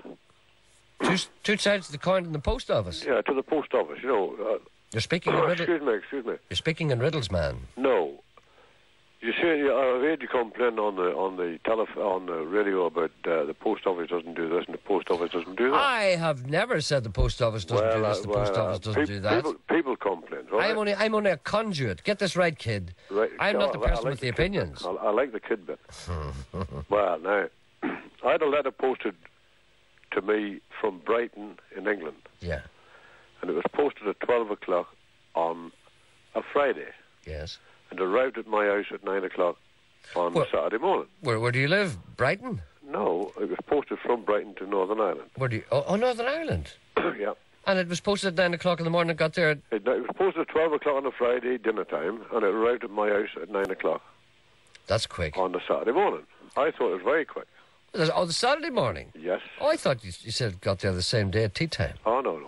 [SPEAKER 2] Two sides of the coin in the post office?
[SPEAKER 8] Yeah, to the post office.
[SPEAKER 2] You're speaking in riddles.
[SPEAKER 8] Excuse me.
[SPEAKER 2] You're speaking in riddles, man.
[SPEAKER 8] No. You see, I've heard you complain on the radio about the post office doesn't do this and the post office doesn't do that.
[SPEAKER 2] I have never said the post office doesn't do this, the post office doesn't do that.
[SPEAKER 8] People complain. Right?
[SPEAKER 2] I'm only a conduit. Get this right, kid.
[SPEAKER 8] Right.
[SPEAKER 2] I'm not the person with the opinions.
[SPEAKER 8] I like the kid bit. Well, now, I had a letter posted to me from Brighton in England.
[SPEAKER 2] Yeah.
[SPEAKER 8] And it was posted at 12 o'clock on a Friday.
[SPEAKER 2] Yes.
[SPEAKER 8] And arrived at my house at 9 o'clock on Saturday morning.
[SPEAKER 2] Where do you live? Brighton?
[SPEAKER 8] No, it was posted from Brighton to Northern Ireland.
[SPEAKER 2] Where do you... Oh, Northern Ireland?
[SPEAKER 8] Yeah.
[SPEAKER 2] And it was posted at 9 o'clock in the morning and got there at...
[SPEAKER 8] It was posted at 12 o'clock on a Friday dinner time, and it arrived at my house at 9 o'clock.
[SPEAKER 2] That's quick.
[SPEAKER 8] On the Saturday morning. I thought it was very quick.
[SPEAKER 2] Oh, the Saturday morning?
[SPEAKER 8] Yes.
[SPEAKER 2] Oh, I thought you said it got there the same day at tea time.
[SPEAKER 8] Oh, no.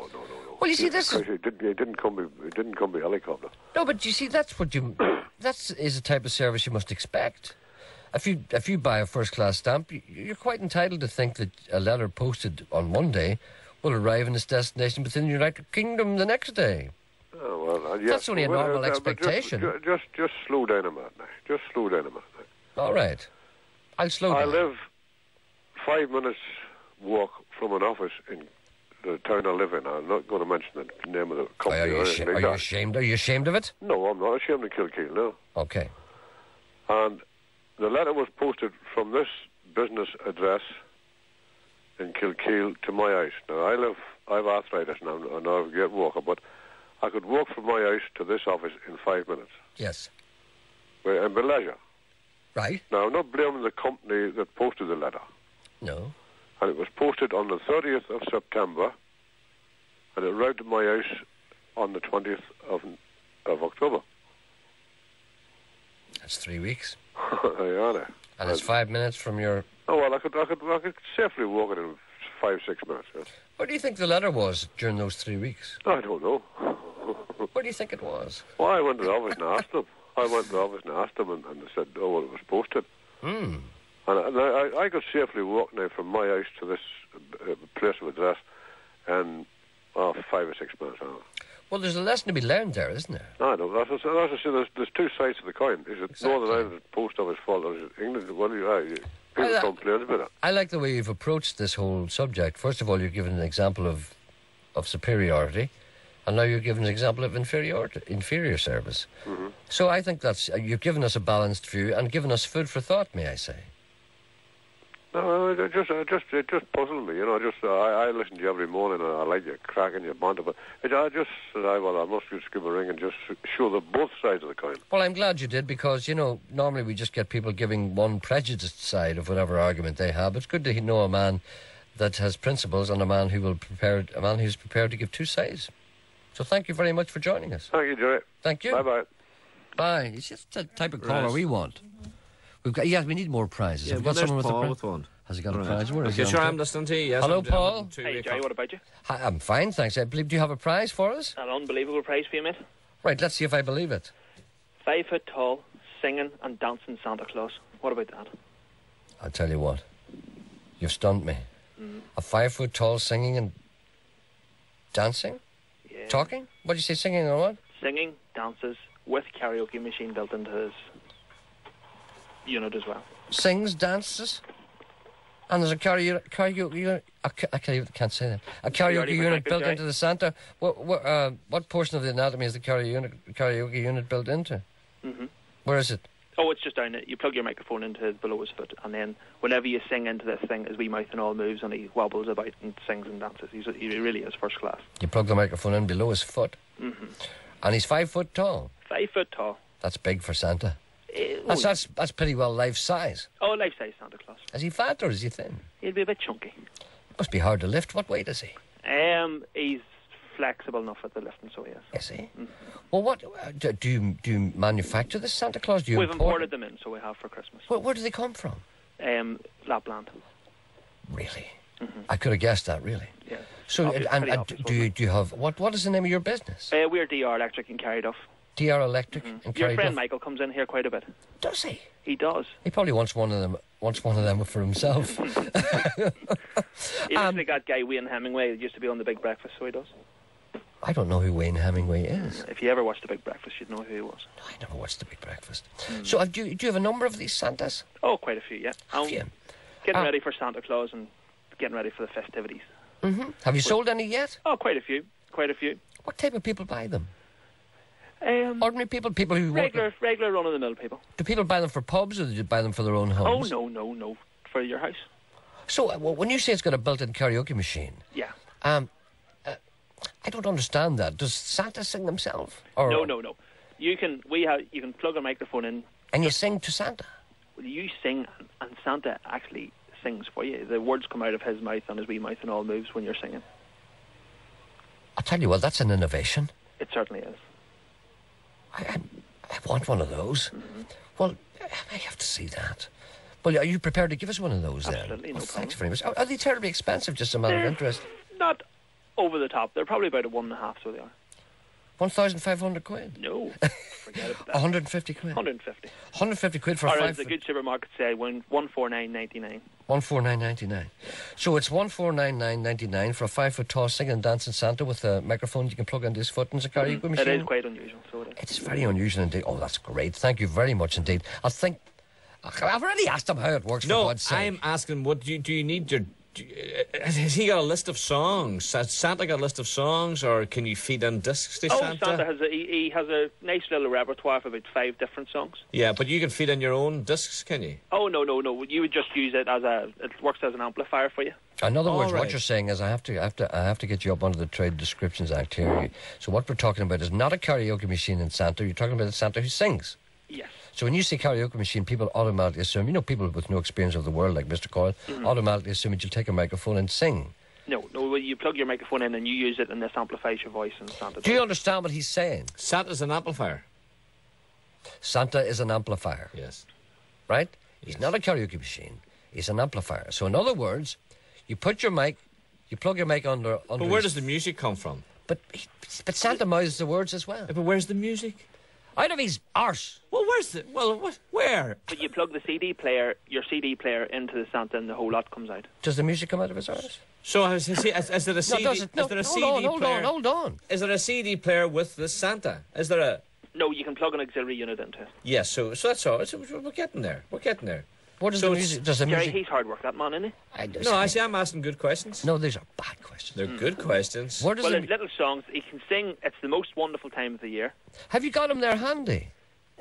[SPEAKER 2] Well, you see, this is...
[SPEAKER 8] It didn't come by helicopter.
[SPEAKER 2] No, but you see, that's what you... That is the type of service you must expect. If you buy a first-class stamp, you're quite entitled to think that a letter posted on one day will arrive in its destination within the United Kingdom the next day.
[SPEAKER 8] Oh, well, yes.
[SPEAKER 2] That's only a normal expectation.
[SPEAKER 8] Just slow down a minute now. Just slow down a minute now.
[SPEAKER 2] All right. I'll slow down.
[SPEAKER 8] I live 5 minutes walk from an office in the town I live in. I'm not going to mention the name of the company.
[SPEAKER 2] Are you ashamed? Are you ashamed of it?
[SPEAKER 8] No, I'm not ashamed of Kilkeel, no.
[SPEAKER 2] Okay.
[SPEAKER 8] And the letter was posted from this business address in Kilkeel to my house. Now, I have arthritis now, and I get walker, but I could walk from my house to this office in 5 minutes.
[SPEAKER 2] Yes.
[SPEAKER 8] And with leisure.
[SPEAKER 2] Right.
[SPEAKER 8] Now, I'm not blaming the company that posted the letter.
[SPEAKER 2] No.
[SPEAKER 8] And it was posted on the 30th of September, and it arrived at my house on the 20th of October.
[SPEAKER 2] That's 3 weeks.
[SPEAKER 8] There you are there.
[SPEAKER 2] And it's 5 minutes from your...
[SPEAKER 8] Oh, well, I could safely walk it in 5-6 minutes, yes.
[SPEAKER 2] Where do you think the letter was during those 3 weeks?
[SPEAKER 8] I don't know.
[SPEAKER 2] Where do you think it was?
[SPEAKER 8] Well, I went to the office and asked them. And they said, oh, well, it was posted.
[SPEAKER 2] Hmm.
[SPEAKER 8] And I could safely walk now from my house to this place of address in 5 or 6 minutes.
[SPEAKER 2] Well, there's a lesson to be learned there, isn't there?
[SPEAKER 8] I know. That's I say. There's two sides to the coin. Is it
[SPEAKER 2] Exactly.
[SPEAKER 8] Northern Ireland post office fault, or is it England? Well, people complain about it.
[SPEAKER 2] I like the way you've approached this whole subject. First of all, you've given an example of superiority, and now you're giving an example of inferior service.
[SPEAKER 8] Mm-hmm.
[SPEAKER 2] So I think that's you've given us a balanced view and given us food for thought, may I say?
[SPEAKER 8] No, it just puzzled me. I listen to you every morning, and I like your crack and your banter. But I must just give a ring and just show the both sides of the coin.
[SPEAKER 2] Well, I'm glad you did, because normally we just get people giving one prejudiced side of whatever argument they have. It's good to know a man that has principles and a man who's prepared to give two sides. So thank you very much for joining us.
[SPEAKER 8] Thank you, Gerry.
[SPEAKER 2] Thank you.
[SPEAKER 8] Bye.
[SPEAKER 2] Bye. It's just the type of caller we want. We need more prizes.
[SPEAKER 6] Yeah,
[SPEAKER 2] Have we got someone with
[SPEAKER 6] one.
[SPEAKER 2] Has he got a prize? Where is
[SPEAKER 6] Okay,
[SPEAKER 2] he?
[SPEAKER 6] sure, I'm listening to you. Yes,
[SPEAKER 2] Hello, Paul.
[SPEAKER 7] Hey, Gerry, what about you?
[SPEAKER 2] Hi, I'm fine, thanks. I believe, do you have a prize for us?
[SPEAKER 7] An unbelievable prize for you, mate.
[SPEAKER 2] Right, let's see if I believe it.
[SPEAKER 7] 5 foot tall, singing and dancing Santa Claus. What about that?
[SPEAKER 2] I'll tell you what. You've stunned me. A 5 foot tall singing and dancing?
[SPEAKER 7] Yeah.
[SPEAKER 2] Talking? What did you say, singing or what?
[SPEAKER 7] Singing, dances, with karaoke machine built into his unit as well.
[SPEAKER 2] Sings, dances, and there's a karaoke unit. I can't say that. A karaoke unit built into the Santa. What portion of the anatomy is the karaoke unit built into?
[SPEAKER 7] Mm-hmm.
[SPEAKER 2] Where is it?
[SPEAKER 7] Oh, it's just down there. You plug your microphone into below his foot, and then whenever you sing into this thing, his wee mouth and all moves, and he wobbles about and sings and dances. He really is first class.
[SPEAKER 2] You plug the microphone in below his foot, and he's 5 foot tall.
[SPEAKER 7] 5 foot tall.
[SPEAKER 2] That's big for Santa.
[SPEAKER 7] Oh,
[SPEAKER 2] That's pretty well life size.
[SPEAKER 7] Oh, life size Santa Claus.
[SPEAKER 2] Is he fat or is he thin?
[SPEAKER 7] He'll be a bit chunky.
[SPEAKER 2] It must be hard to lift. What weight is he?
[SPEAKER 7] He's flexible enough at the lifting, so yes.
[SPEAKER 2] Is he? Well, what do you manufacture this Santa Claus? Do you
[SPEAKER 7] We've
[SPEAKER 2] import
[SPEAKER 7] imported them in, so we have for Christmas.
[SPEAKER 2] Where do they come from?
[SPEAKER 7] Lapland.
[SPEAKER 2] Really? I could have guessed that. Really?
[SPEAKER 7] Yeah.
[SPEAKER 2] So, and do you have what is the name of your business?
[SPEAKER 7] We're DR Electric in Carryduff.
[SPEAKER 2] DR Electric in
[SPEAKER 7] Your
[SPEAKER 2] Carryduff?
[SPEAKER 7] friend Michael comes in here quite a bit.
[SPEAKER 2] Does he?
[SPEAKER 7] He does.
[SPEAKER 2] He probably wants one of them for himself.
[SPEAKER 7] He literally got guy Wayne Hemingway that used to be on The Big Breakfast, so he does.
[SPEAKER 2] I don't know who Wayne Hemingway is.
[SPEAKER 7] If you ever watched The Big Breakfast, you'd know who he was.
[SPEAKER 2] No, I never watched The Big Breakfast. So do you have a number of these Santas?
[SPEAKER 7] Oh, quite a few, yeah.
[SPEAKER 2] Have you?
[SPEAKER 7] Getting ready for Santa Claus and getting ready for the festivities.
[SPEAKER 2] Have you sold any yet?
[SPEAKER 7] Oh, quite a few.
[SPEAKER 2] What type of people buy them?
[SPEAKER 7] Ordinary
[SPEAKER 2] people who
[SPEAKER 7] regular run-of-the-mill people.
[SPEAKER 2] Do people buy them for pubs or do you buy them for their own homes?
[SPEAKER 7] Oh, no, for your house.
[SPEAKER 2] So when you say it's got a built-in karaoke machine,
[SPEAKER 7] yeah.
[SPEAKER 2] I don't understand that. Does Santa sing himself? Or
[SPEAKER 7] No. You can plug a microphone in.
[SPEAKER 2] And you sing to Santa?
[SPEAKER 7] You sing, and Santa actually
[SPEAKER 9] sings for you. The words come out of his mouth, and his wee mouth and all moves when you're singing.
[SPEAKER 2] I'll tell you what, that's an innovation.
[SPEAKER 9] It certainly is.
[SPEAKER 2] I want one of those.
[SPEAKER 9] Mm-hmm.
[SPEAKER 2] Well, I have to see that. Well, are you prepared to give us one of those then?
[SPEAKER 9] Absolutely, no problem.
[SPEAKER 2] Thanks very much. Are they terribly expensive, just a matter of interest?
[SPEAKER 9] Not over the top. They're probably about a 1.5, so they are.
[SPEAKER 2] 1,500 quid?
[SPEAKER 9] No. Forget about that.
[SPEAKER 2] 150 quid?
[SPEAKER 9] 150.
[SPEAKER 2] 150 quid for
[SPEAKER 9] or
[SPEAKER 2] 5
[SPEAKER 9] as the good supermarket say, 149.99.
[SPEAKER 2] 149.99. So it's 149.99 for a 5 foot tall singing and dancing Santa with a microphone you can plug into his foot and a karaoke machine.
[SPEAKER 9] It is quite unusual, so it is.
[SPEAKER 2] It's very unusual indeed. Oh, that's great. Thank you very much indeed. I've already asked him how it works.
[SPEAKER 6] No,
[SPEAKER 2] for God's sake.
[SPEAKER 6] I'm asking, what do you need your... Has he got a list of songs? Has Santa got a list of songs, or can you feed in discs to Santa?
[SPEAKER 9] Santa has he has a nice little repertoire of about 5 different songs.
[SPEAKER 6] Yeah, but you can feed in your own discs, can you?
[SPEAKER 9] Oh, no. You would just use it it works as an amplifier for you.
[SPEAKER 2] In other words,
[SPEAKER 6] right.
[SPEAKER 2] what you're saying is I have to get you up under the Trade Descriptions Act here. So what we're talking about is not a karaoke machine in Santa. You're talking about a Santa who sings.
[SPEAKER 9] Yes.
[SPEAKER 2] So when you say karaoke machine, people automatically assume, people with no experience of the world, like Mr. Coyle, automatically assume that you'll take a microphone and sing.
[SPEAKER 9] No, you plug your microphone in and you use it, and this amplifies your voice and Santa.
[SPEAKER 2] Do you understand what he's saying?
[SPEAKER 6] Santa's an amplifier.
[SPEAKER 2] Santa is an amplifier.
[SPEAKER 6] Yes.
[SPEAKER 2] Right? He's not a karaoke machine. He's an amplifier. So in other words, you put your mic, you plug your mic under
[SPEAKER 6] But where does the music come from?
[SPEAKER 2] But Santa mouths the words as well.
[SPEAKER 6] But where's the music?
[SPEAKER 2] Out of his arse.
[SPEAKER 6] Well, where?
[SPEAKER 9] But you plug your CD player into the Santa, and the whole lot comes out.
[SPEAKER 2] Does the music come out of his arse?
[SPEAKER 6] So is there a CD?
[SPEAKER 2] Hold on.
[SPEAKER 6] Is there a CD player with the Santa? Is there a?
[SPEAKER 9] No, you can plug an auxiliary unit into it.
[SPEAKER 6] Yes, so that's all. So we're getting there.
[SPEAKER 2] What is the music? Does the
[SPEAKER 9] Gerry,
[SPEAKER 2] music?
[SPEAKER 9] he's hard work, that man, isn't he?
[SPEAKER 6] I'm asking good questions.
[SPEAKER 2] No, these are bad questions.
[SPEAKER 6] They're good questions.
[SPEAKER 2] Where does
[SPEAKER 9] it's little songs. He can sing. It's the most wonderful time of the year.
[SPEAKER 2] Have you got him there handy?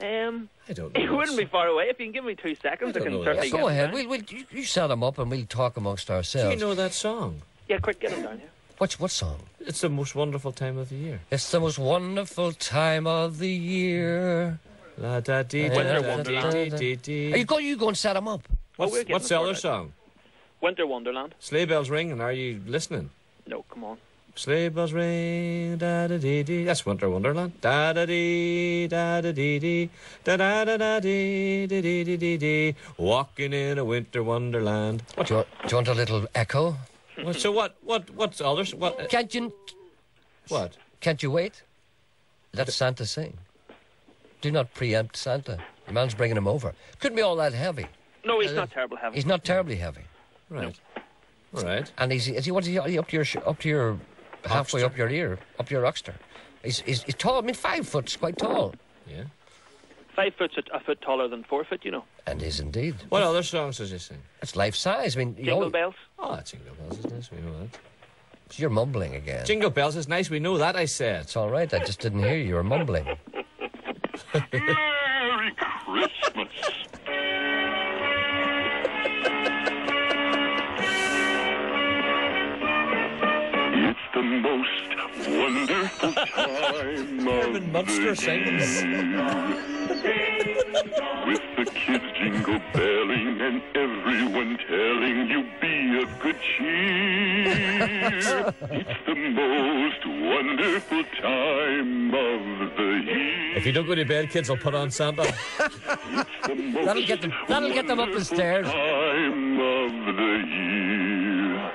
[SPEAKER 6] I don't know.
[SPEAKER 9] He wouldn't be far away. If you can give me 2 seconds, I can certainly
[SPEAKER 2] Go
[SPEAKER 9] get
[SPEAKER 2] ahead.
[SPEAKER 9] him down.
[SPEAKER 2] You set him up and we'll talk amongst ourselves.
[SPEAKER 6] Do you know that song?
[SPEAKER 9] Yeah, quick, get him down here.
[SPEAKER 2] What song?
[SPEAKER 6] It's the most wonderful time of the year.
[SPEAKER 2] It's the most wonderful time of the year.
[SPEAKER 6] La da dee
[SPEAKER 9] Winter
[SPEAKER 6] da
[SPEAKER 9] Wonderland.
[SPEAKER 6] dee dee.
[SPEAKER 2] You go and set him up.
[SPEAKER 6] What's the other song?
[SPEAKER 9] Winter Wonderland.
[SPEAKER 6] Sleigh bells ring, and are you listening?
[SPEAKER 9] No, come on.
[SPEAKER 6] Sleigh bells ring, da da dee dee. That's Winter Wonderland. Da da dee, da da dee dee, da da da da dee dee dee dee dee dee. Walking in a winter wonderland.
[SPEAKER 2] Do you want a little echo?
[SPEAKER 6] So what's others? What?
[SPEAKER 2] Can't you?
[SPEAKER 6] What?
[SPEAKER 2] Can't you wait? Let Santa sing. Do not preempt Santa. The man's bringing him over. Couldn't be all that heavy.
[SPEAKER 9] No, he's not terribly heavy.
[SPEAKER 2] He's not terribly heavy.
[SPEAKER 6] Right. All right.
[SPEAKER 2] And is he up to your halfway up your ear, up your oxter? He's tall. I mean, 5 foot's quite tall.
[SPEAKER 6] Yeah.
[SPEAKER 9] 5 foot's a foot taller than 4 foot, you know.
[SPEAKER 2] And is indeed.
[SPEAKER 6] What other songs does he sing?
[SPEAKER 2] It's life size. I mean,
[SPEAKER 9] Jingle Bells.
[SPEAKER 6] Oh, Jingle Bells is nice. We know that.
[SPEAKER 2] You're mumbling again.
[SPEAKER 6] Jingle Bells is nice. We know that. I said.
[SPEAKER 2] It's all right. I just didn't hear you. You were mumbling.
[SPEAKER 10] Merry Christmas. It's the most wonderful time
[SPEAKER 6] Herman Munster sings.
[SPEAKER 10] With the kids jingle belling and everyone telling you be of good cheer. It's the most wonderful time of the year.
[SPEAKER 6] If you don't go to bed, kids will put on Santa.
[SPEAKER 2] That'll get them up the stairs.
[SPEAKER 10] Time of the year.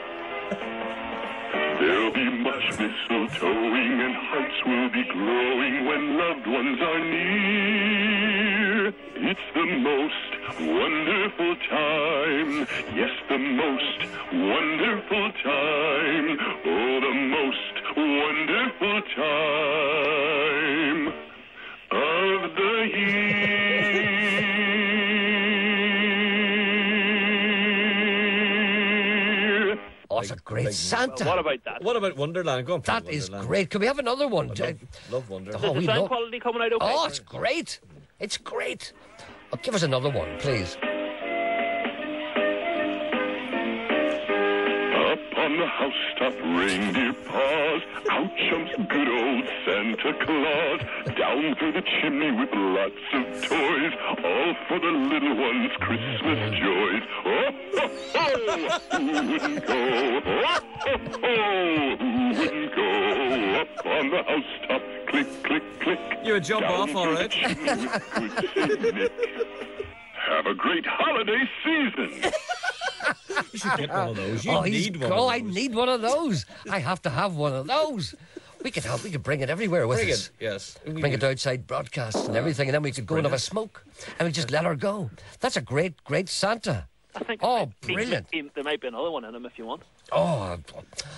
[SPEAKER 10] There'll be much mistletoeing and hearts will be glowing when loved ones are near. It's the most wonderful time. Yes, the most wonderful time. Oh, the most wonderful time of the year.
[SPEAKER 2] Oh, it's a great Santa.
[SPEAKER 9] What about that?
[SPEAKER 6] What about Wonderland? Go on.
[SPEAKER 2] That is great. Can we have another one?
[SPEAKER 6] Love Wonderland.
[SPEAKER 9] Is the sound quality coming out okay?
[SPEAKER 2] Oh, it's great. It's great. Oh, give us another one, please.
[SPEAKER 10] on the housetop, reindeer paws. Out jumps good old Santa Claus. Down through the chimney with lots of toys, all for the little ones' Christmas joys. Oh, ho, ho, who wouldn't go? Oh, ho, ho, who wouldn't go? Up on the housetop, click, click, click.
[SPEAKER 6] You would jump
[SPEAKER 10] Down
[SPEAKER 6] off, all
[SPEAKER 10] through
[SPEAKER 6] right.
[SPEAKER 10] the chimney with good Saint Nick. Have a great holiday season.
[SPEAKER 6] You should get one of those. You
[SPEAKER 2] Oh,
[SPEAKER 6] need one.
[SPEAKER 2] oh,
[SPEAKER 6] of
[SPEAKER 2] I
[SPEAKER 6] those.
[SPEAKER 2] need one of those. I have to have one of those. We could bring it everywhere with
[SPEAKER 6] Bring
[SPEAKER 2] us.
[SPEAKER 6] it. Yes.
[SPEAKER 2] Bring it outside broadcasts and everything, and then we could go and have a smoke, and we just let her go. That's a great Santa.
[SPEAKER 9] I think
[SPEAKER 2] Oh, brilliant.
[SPEAKER 9] there might be another one in him if you want.
[SPEAKER 2] Oh,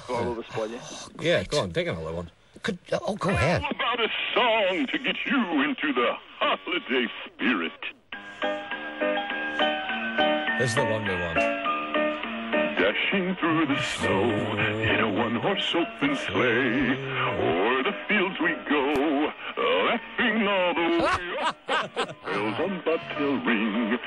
[SPEAKER 9] Or will we spoil you?
[SPEAKER 6] Yeah, go on, take another one.
[SPEAKER 2] go ahead.
[SPEAKER 10] How about a song to get you into the holiday spirit?
[SPEAKER 6] This is the one we want.
[SPEAKER 10] Dashing through the snow in a one-horse open sleigh, o'er the fields we go, laughing all the way. Bells on bobtail ring,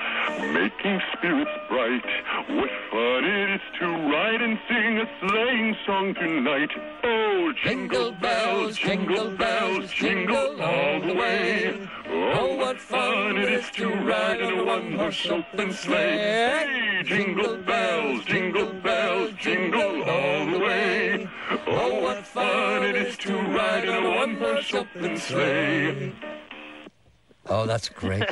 [SPEAKER 10] making spirits bright. What fun it is to ride and sing a sleighing song tonight. Oh, jingle bells, jingle bells, jingle all the way. Oh, what fun it is to ride in a one-horse open sleigh. Hey, jingle bells, jingle all the way. Oh, what fun it is to ride in a one-horse open sleigh.
[SPEAKER 2] Oh, that's great.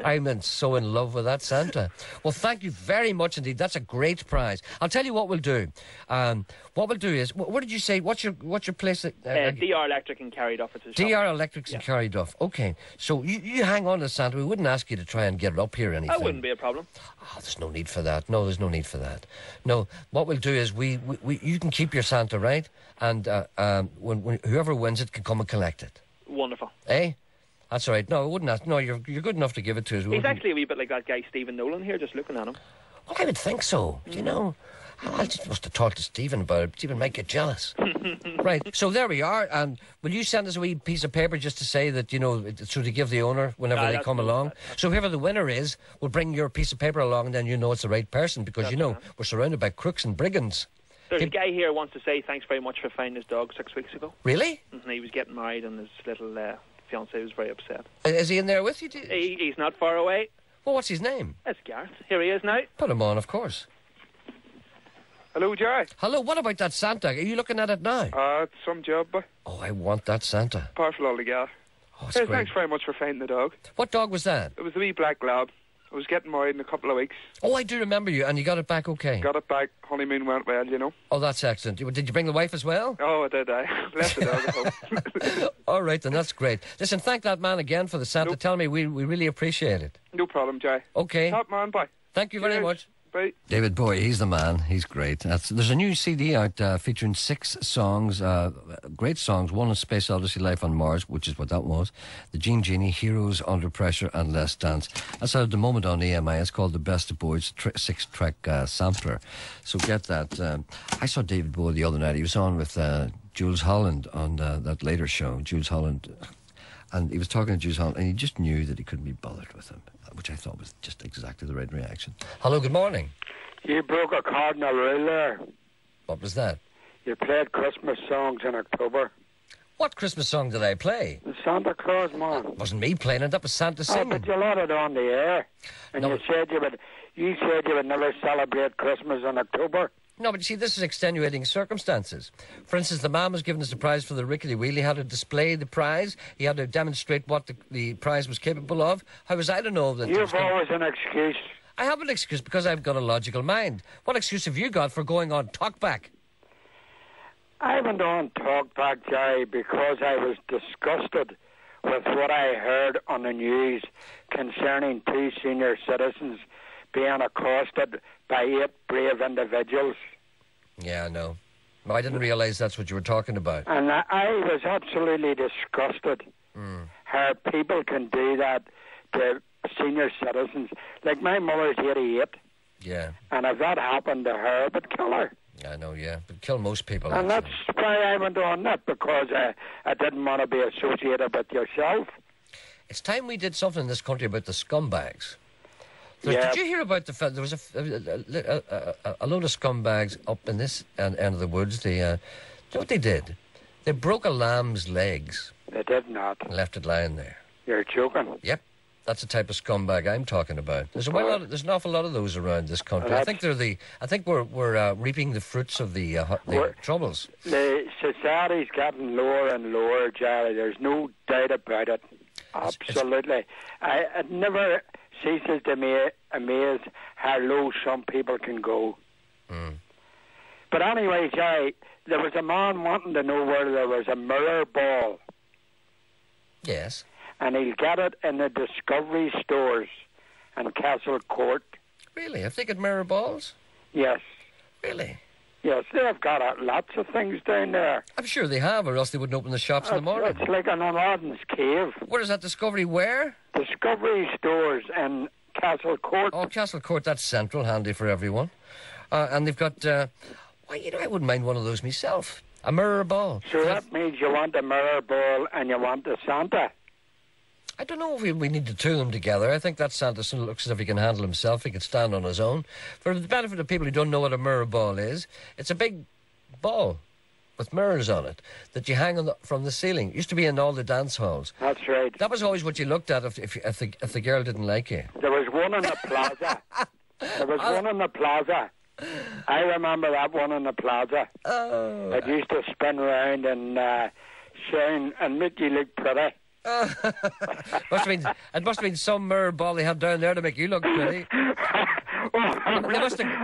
[SPEAKER 2] I'm so in love with that Santa. Well, thank you very much indeed. That's a great prize. I'll tell you what we'll do. What we'll do is, what did you say? What's your place?
[SPEAKER 9] DR Electric and carried off at the shop.
[SPEAKER 2] DR Electrics and carried off. Okay, so you hang on to Santa. We wouldn't ask you to try and get it up here or anything.
[SPEAKER 9] That wouldn't be a problem.
[SPEAKER 2] Oh, there's no need for that. No, there's no need for that. No, what we'll do is you can keep your Santa, right? And when whoever wins it can come and collect it.
[SPEAKER 9] Wonderful.
[SPEAKER 2] Eh? That's all right. No, I wouldn't ask. No, you're good enough to give it to us.
[SPEAKER 9] He's actually a wee bit like that guy Stephen Nolan here, just looking at him.
[SPEAKER 2] Well, I would think so. You know, I just must have talked to Stephen about it. Stephen might get jealous. Right. So there we are. And will you send us a wee piece of paper just to say that, you know, so to give the owner whenever they come along? So whoever the winner is will bring your piece of paper along, and then you know it's the right person, because you know we're surrounded by crooks and brigands.
[SPEAKER 9] There's a guy here who wants to say thanks very much for finding his dog 6 weeks ago.
[SPEAKER 2] Really?
[SPEAKER 9] And he was getting married, and his little fiance was very upset.
[SPEAKER 2] Is he in there with you?
[SPEAKER 9] He's not far away.
[SPEAKER 2] Well, what's his name?
[SPEAKER 9] It's Gareth. Here he is now.
[SPEAKER 2] Put him on, of course.
[SPEAKER 11] Hello, Gerry.
[SPEAKER 2] Hello, what about that Santa? Are you looking at it now?
[SPEAKER 11] It's some job, boy.
[SPEAKER 2] Oh, I want that Santa.
[SPEAKER 11] Partial all together.
[SPEAKER 2] Oh, it's
[SPEAKER 11] Hey,
[SPEAKER 2] great.
[SPEAKER 11] thanks very much for finding the dog.
[SPEAKER 2] What dog was that?
[SPEAKER 11] It was the wee black lab. I was getting married in a couple of weeks.
[SPEAKER 2] Oh, I do remember you, and you got it back okay.
[SPEAKER 11] Got it back. Honeymoon went well, you know.
[SPEAKER 2] Oh, that's excellent. Did you bring the wife as well?
[SPEAKER 11] Oh, I did. I left the dog at home.
[SPEAKER 2] All right, then that's great. Listen, thank that man again for the Santa.
[SPEAKER 11] Nope.
[SPEAKER 2] Tell me we really appreciate it.
[SPEAKER 11] No problem, Jay.
[SPEAKER 2] Okay.
[SPEAKER 11] Top man, bye.
[SPEAKER 2] Thank you very
[SPEAKER 11] Cheers.
[SPEAKER 2] much.
[SPEAKER 11] Bye.
[SPEAKER 2] David Bowie, he's the man. He's great. There's a new CD out featuring 6 songs, great songs. One is Space Odyssey, Life on Mars, which is what that was. The Gene Genie, Heroes, Under Pressure, and Let's Dance. That's out at the moment on EMI. It's called The Best of Boys, 6-track sampler. So get that. I saw David Bowie the other night. He was on with Jules Holland on that later show. Jules Holland. And he was talking to Jules Holland, and he just knew that he couldn't be bothered with him, which I thought was just exactly the right reaction. Hello, good morning.
[SPEAKER 12] You broke a cardinal rule there.
[SPEAKER 2] What was that?
[SPEAKER 12] You played Christmas songs in October.
[SPEAKER 2] What Christmas song did I play?
[SPEAKER 12] The Santa Claus, man.
[SPEAKER 2] It wasn't me playing it, that was Santa
[SPEAKER 12] Oh,
[SPEAKER 2] singing.
[SPEAKER 12] but you let it on the air. And
[SPEAKER 2] No.
[SPEAKER 12] you said you would never celebrate Christmas in October.
[SPEAKER 2] No, but you see, this is extenuating circumstances. For instance, the man was given us the prize for the rickety wheel. He had to display the prize. He had to demonstrate what the prize was capable of. How was I to know that...
[SPEAKER 12] You've always an excuse.
[SPEAKER 2] I have an excuse because I've got a logical mind. What excuse have you got for going on talkback?
[SPEAKER 12] I went on talkback, Jerry, because I was disgusted with what I heard on the news concerning 2 senior citizens being accosted by 8 brave individuals.
[SPEAKER 2] Yeah, I know. No, I didn't realise that's what you were talking about.
[SPEAKER 12] And I was absolutely disgusted how people can do that to senior citizens. Like, my mother's 88.
[SPEAKER 2] Yeah.
[SPEAKER 12] And if that happened to her, it would kill her.
[SPEAKER 2] I know, yeah. But kill most people.
[SPEAKER 12] And
[SPEAKER 2] actually.
[SPEAKER 12] that's why I went on that, because I didn't want to be associated with yourself.
[SPEAKER 2] It's time we did something in this country about the scumbags. Did you hear about the fact there was a load of scumbags up in this end of the woods? They, you know what they did? They broke a lamb's legs.
[SPEAKER 12] They did not.
[SPEAKER 2] And left it lying there.
[SPEAKER 12] You're joking.
[SPEAKER 2] Yep. That's the type of scumbag I'm talking about. There's an awful lot of those around this country. I think we're reaping the fruits of the troubles.
[SPEAKER 12] The society's getting lower and lower, Jerry. There's no doubt about it. Absolutely. It never ceases to amaze how low some people can go.
[SPEAKER 2] Mm.
[SPEAKER 12] But anyway, Jerry, there was a man wanting to know where there was a mirror ball.
[SPEAKER 2] Yes.
[SPEAKER 12] And he'll get it in the Discovery stores in Castle Court.
[SPEAKER 2] Really? Have they got mirror balls?
[SPEAKER 12] Yes.
[SPEAKER 2] Really?
[SPEAKER 12] Yes, they've got lots of things down there.
[SPEAKER 2] I'm sure they have, or else they wouldn't open the shops in the morning.
[SPEAKER 12] It's like an Aladdin's cave.
[SPEAKER 2] Where is that Discovery? Where?
[SPEAKER 12] Discovery stores in Castle Court.
[SPEAKER 2] Oh, Castle Court, that's central, handy for everyone. And they've got, I wouldn't mind one of those myself. A mirror ball.
[SPEAKER 12] So that means you want a mirror ball and you want a Santa.
[SPEAKER 2] I don't know if we need the two of them together. I think that Santa looks as if he can handle himself. He can stand on his own. For the benefit of people who don't know what a mirror ball is, it's a big ball with mirrors on it that you hang from the ceiling. It used to be in all the dance halls.
[SPEAKER 12] That's right.
[SPEAKER 2] That was always what you looked at if the girl didn't like you.
[SPEAKER 12] There was one in the plaza. One in the plaza. I remember that one in the plaza.
[SPEAKER 2] Oh.
[SPEAKER 12] It used to spin around and shine and make you look pretty.
[SPEAKER 2] It must have been some mirror ball they had down there to make you look pretty.
[SPEAKER 12] I'm not saying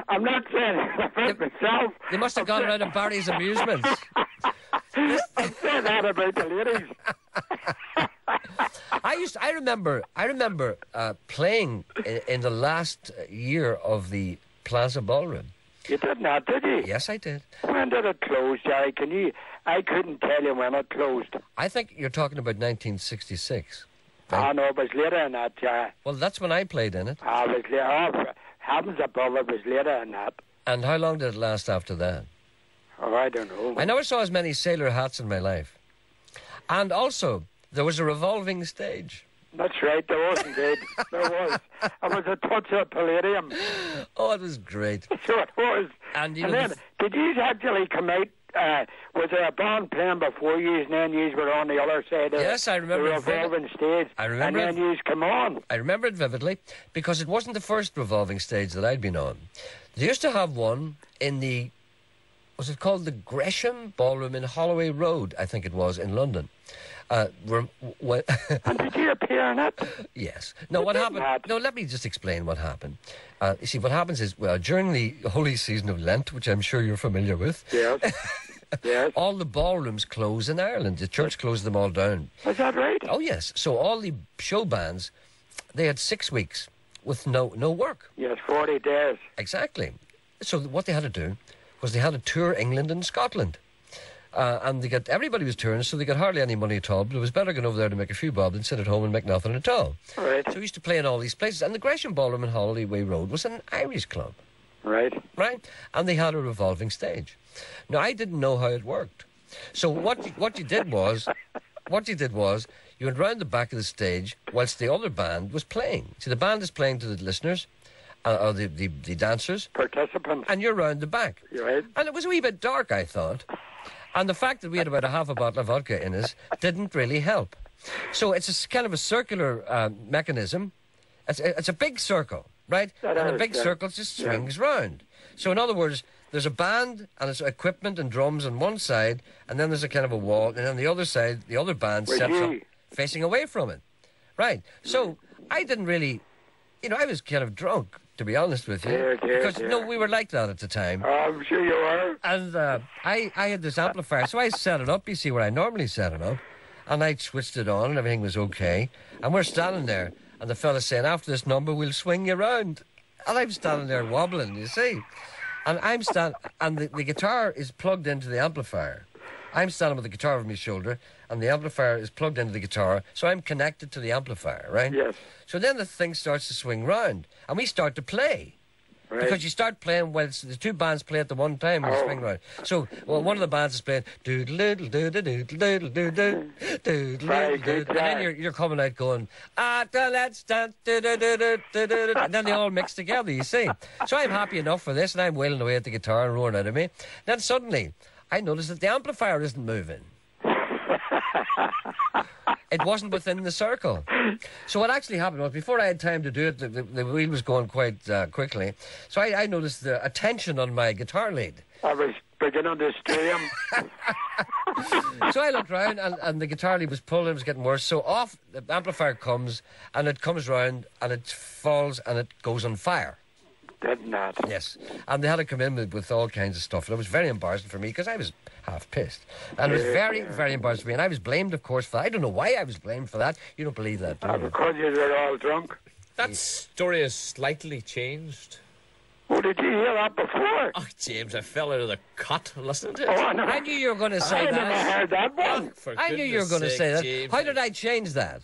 [SPEAKER 12] it myself.
[SPEAKER 2] They must have gone around to Barry's Amusements.
[SPEAKER 12] I'm saying that about the ladies.
[SPEAKER 2] I remember playing in the last year of the Plaza Ballroom.
[SPEAKER 12] You did not, did you?
[SPEAKER 2] Yes, I did.
[SPEAKER 12] When did it close, Jerry? I couldn't tell you when it closed.
[SPEAKER 2] I think you're talking about 1966.
[SPEAKER 12] Right? No, it was later than that, Jerry.
[SPEAKER 2] Well, that's when I played in it.
[SPEAKER 12] It was later. Heavens above, it was later than that.
[SPEAKER 2] And how long did it last after that?
[SPEAKER 12] Oh, I don't know.
[SPEAKER 2] I never saw as many sailor hats in my life. And also, there was a revolving stage.
[SPEAKER 12] That's right, there was indeed. There was. It was a touch of palladium.
[SPEAKER 2] Oh, it was great.
[SPEAKER 12] So it was.
[SPEAKER 2] And
[SPEAKER 12] then, did you actually come out? Was there a band playing before you, and then you were on the other side of
[SPEAKER 2] I remember
[SPEAKER 12] the revolving stage?
[SPEAKER 2] I remember
[SPEAKER 12] and then you come on.
[SPEAKER 2] I remember it vividly because it wasn't the first revolving stage that I'd been on. They used to have one in the, was it called the Gresham Ballroom in Holloway Road, I think it was, in London.
[SPEAKER 12] And did you appear in it?
[SPEAKER 2] Yes. No, what happened? No, let me just explain what happened. You see, what happens is, during the holy season of Lent, which I'm sure you're familiar with,
[SPEAKER 12] yes. Yes.
[SPEAKER 2] all the ballrooms close in Ireland. The church closed them all down.
[SPEAKER 12] Is that right?
[SPEAKER 2] Oh, yes. So all the show bands, they had 6 weeks with no work.
[SPEAKER 12] Yes, 40 days.
[SPEAKER 2] Exactly. So what they had to do was they had to tour England and Scotland. And everybody was touring, so they got hardly any money at all, but it was better going over there to make a few bob than sit at home and make nothing at all.
[SPEAKER 12] Right.
[SPEAKER 2] So we used to play in all these places, and the Gresham Ballroom in Holloway Road was an Irish club.
[SPEAKER 12] Right.
[SPEAKER 2] Right? And they had a revolving stage. Now, I didn't know how it worked. So what you did was, you went round the back of the stage whilst the other band was playing. See, the band is playing to the listeners, or the dancers.
[SPEAKER 12] Participants.
[SPEAKER 2] And you're round the back.
[SPEAKER 12] Right.
[SPEAKER 2] And it was a wee bit dark, I thought. And the fact that we had about a half a bottle of vodka in us didn't really help. So it's kind of a circular mechanism. It's a big circle, right? And a big circle just swings round. So in other words, there's a band and it's equipment and drums on one side, and then there's a kind of a wall, and on the other side, the other band sets up facing away from it. Right. So I didn't really, I was kind of drunk, to be honest with you. Because, we were like that at the time.
[SPEAKER 12] Oh, I'm sure you were.
[SPEAKER 2] And I had this amplifier, so I set it up, you see, where I normally set it up. And I switched it on, and everything was okay. And we're standing there, and the fella's saying, after this number, we'll swing you round. And I'm standing there wobbling, you see. And and the guitar is plugged into the amplifier. I'm standing with the guitar over my shoulder, and the amplifier is plugged into the guitar, so I'm connected to the amplifier, right?
[SPEAKER 12] Yes.
[SPEAKER 2] So then the thing starts to swing round, and we start to play.
[SPEAKER 12] Right.
[SPEAKER 2] Because you start playing while the two bands play at the one time with the swing round. So, one of the bands is playing doodle doodle doodle doodle doodle doodle doodle, and then you're coming out going let's dance, and then they all mix together. You see. So I'm happy enough for this, and I'm wailing away at the guitar and roaring out of me. Then suddenly, I noticed that the amplifier isn't moving. It wasn't within the circle. So what actually happened was, before I had time to do it, the wheel was going quite quickly. So I noticed a tension on my guitar lead.
[SPEAKER 12] I was beginning to stream.
[SPEAKER 2] So I looked round, and the guitar lead was pulling. It was getting worse. So off the amplifier comes, and it comes round, and it falls, and it goes on fire.
[SPEAKER 12] Did not.
[SPEAKER 2] Yes. And they had to come in with all kinds of stuff. And it was very embarrassing for me, because I was half pissed. And it was very, very embarrassing for me. And I was blamed, of course, for that. I don't know why I was blamed for that. You don't believe that, do you?
[SPEAKER 12] Because you were all drunk.
[SPEAKER 6] That story has slightly changed.
[SPEAKER 12] Oh, did you hear that before?
[SPEAKER 6] Oh, James, I fell out of the cot listening to it.
[SPEAKER 12] Oh, no.
[SPEAKER 2] I knew you were going to say
[SPEAKER 12] I
[SPEAKER 2] that.
[SPEAKER 12] never heard that one.
[SPEAKER 2] I knew you were going to say that.
[SPEAKER 6] James.
[SPEAKER 2] How did I change that?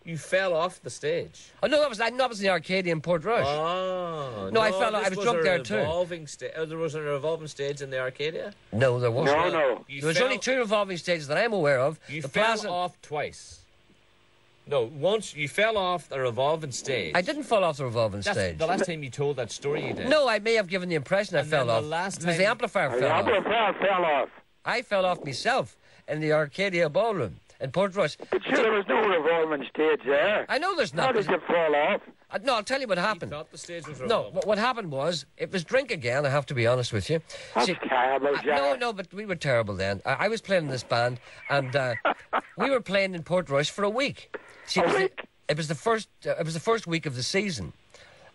[SPEAKER 6] You fell off the stage.
[SPEAKER 2] Oh, no, that was in the Arcadia in Portrush.
[SPEAKER 6] Oh.
[SPEAKER 2] No, I fell off. I was drunk there too.
[SPEAKER 6] There was a revolving stage in the Arcadia?
[SPEAKER 2] No, there wasn't.
[SPEAKER 12] No.
[SPEAKER 2] There was only 2 revolving stages that I'm aware of.
[SPEAKER 6] You
[SPEAKER 2] the
[SPEAKER 6] fell
[SPEAKER 2] Plaza...
[SPEAKER 6] off twice. No, once you fell off the revolving stage.
[SPEAKER 2] I didn't fall off the revolving stage.
[SPEAKER 6] The last time you told that story, you did.
[SPEAKER 2] No, I may have given the impression I fell off.
[SPEAKER 6] Last
[SPEAKER 2] it was the amplifier fell off.
[SPEAKER 12] The amplifier fell off.
[SPEAKER 2] I fell off myself in the Arcadia ballroom in Portrush.
[SPEAKER 12] But sure, there was no revolving stage there.
[SPEAKER 2] I know there's not.
[SPEAKER 12] How did you fall off?
[SPEAKER 2] No, I'll tell you what happened.
[SPEAKER 6] You thought the stage was
[SPEAKER 2] revolving. No, what happened was, it was drink again, I have to be honest with you.
[SPEAKER 12] That's terrible, Jack.
[SPEAKER 2] No, but we were terrible then. I was playing in this band, and we were playing in Portrush for a week. See, it was the first week of the season.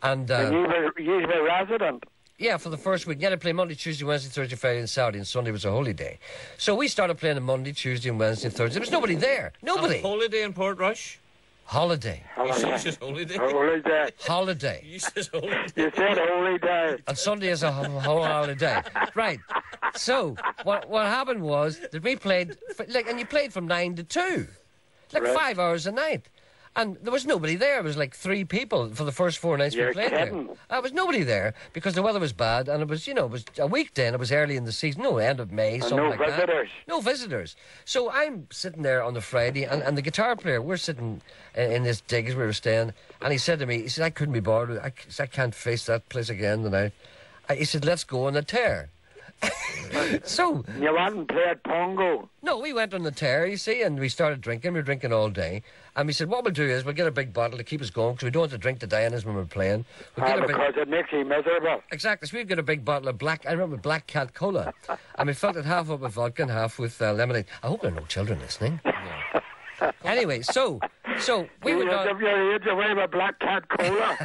[SPEAKER 2] And
[SPEAKER 12] you were resident?
[SPEAKER 2] Yeah, for the first week. You had to play Monday, Tuesday, Wednesday, Thursday, Friday, and Saturday, and Sunday was a holy day. So we started playing on Monday, Tuesday, and Wednesday, and Thursday. There was nobody there. Nobody.
[SPEAKER 6] A holiday in Portrush?
[SPEAKER 2] Holiday.
[SPEAKER 6] You said holiday?
[SPEAKER 12] Holiday.
[SPEAKER 2] Holiday.
[SPEAKER 6] You said holiday.
[SPEAKER 12] You said holiday.
[SPEAKER 2] And Sunday is a whole holiday. Right. So, what happened was that we played, and you played from 9 to 2. 5 hours a night. And there was nobody there. It was 3 people for the first 4 nights we played there. There was nobody there because the weather was bad, and it was, it was a weekday, and it was early in the season, end of May, something like that. No visitors. So I'm sitting there on the Friday, and the guitar player, we're sitting in this dig as we were staying, and he said to me, I couldn't be bothered. I can't face that place again tonight. He said, let's go on a tear. So
[SPEAKER 12] you hadn't played Pongo?
[SPEAKER 2] No, we went on the tear, you see, and we started drinking. We were drinking all day, and we said, what we'll do is we'll get a big bottle to keep us going, because we don't want to drink to Diana's when we're playing.
[SPEAKER 12] Because it makes you miserable.
[SPEAKER 2] Exactly. So we'd get a big bottle of I remember Black Cat Cola, and we filled it half up with vodka and half with lemonade. I hope there are no children listening. No. Anyway, so we were
[SPEAKER 12] give your age away with Black Cat Cola.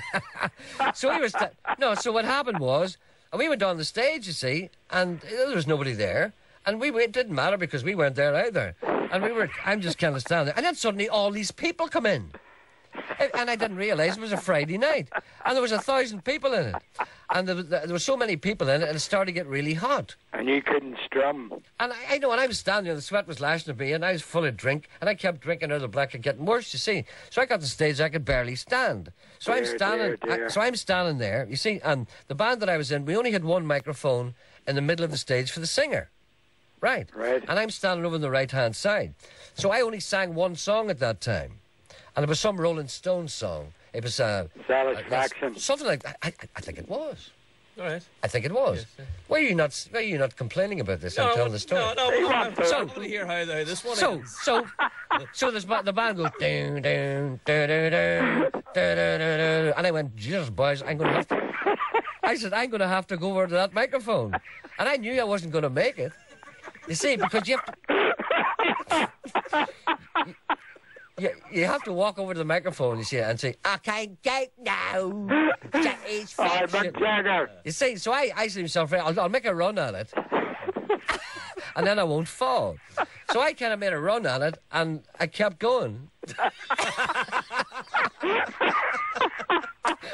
[SPEAKER 2] So we were so what happened was, we went on the stage, you see, and there was nobody there. And it didn't matter because we weren't there either. And I'm just kind of standing there. And then suddenly all these people come in. And I didn't realise it was a Friday night. And there was 1,000 people in it. And there were so many people in it, and it started to get really hot.
[SPEAKER 12] And you couldn't strum.
[SPEAKER 2] And I know, and I was standing there, the sweat was lashing at me, and I was full of drink, and I kept drinking out of the black and getting worse, you see. So I got to the stage, I could barely stand. So I'm standing there, you see, and the band that I was in, we only had one microphone in the middle of the stage for the singer. Right. And I'm standing over on the right-hand side. So I only sang one song at that time. And it was some Rolling Stones song. It was
[SPEAKER 12] Satisfaction.
[SPEAKER 2] Something like that. I think it was.
[SPEAKER 6] All right.
[SPEAKER 2] I think it was. Yes, yeah. Why are you not complaining about this? I'm telling the story.
[SPEAKER 6] No, I want to hear how this one ends.
[SPEAKER 2] So the band goes down, down, down, down, down, down, and I went, Jesus, boys, I'm going to have to. I said, I'm going to have to go over to that microphone, and I knew I wasn't going to make it. You see, because you have to. You have to walk over to the microphone, you see, and say, I can't get now. You see, so I said to myself, I'll make a run at it. And then I won't fall. So I kind of made a run at it, and I kept going.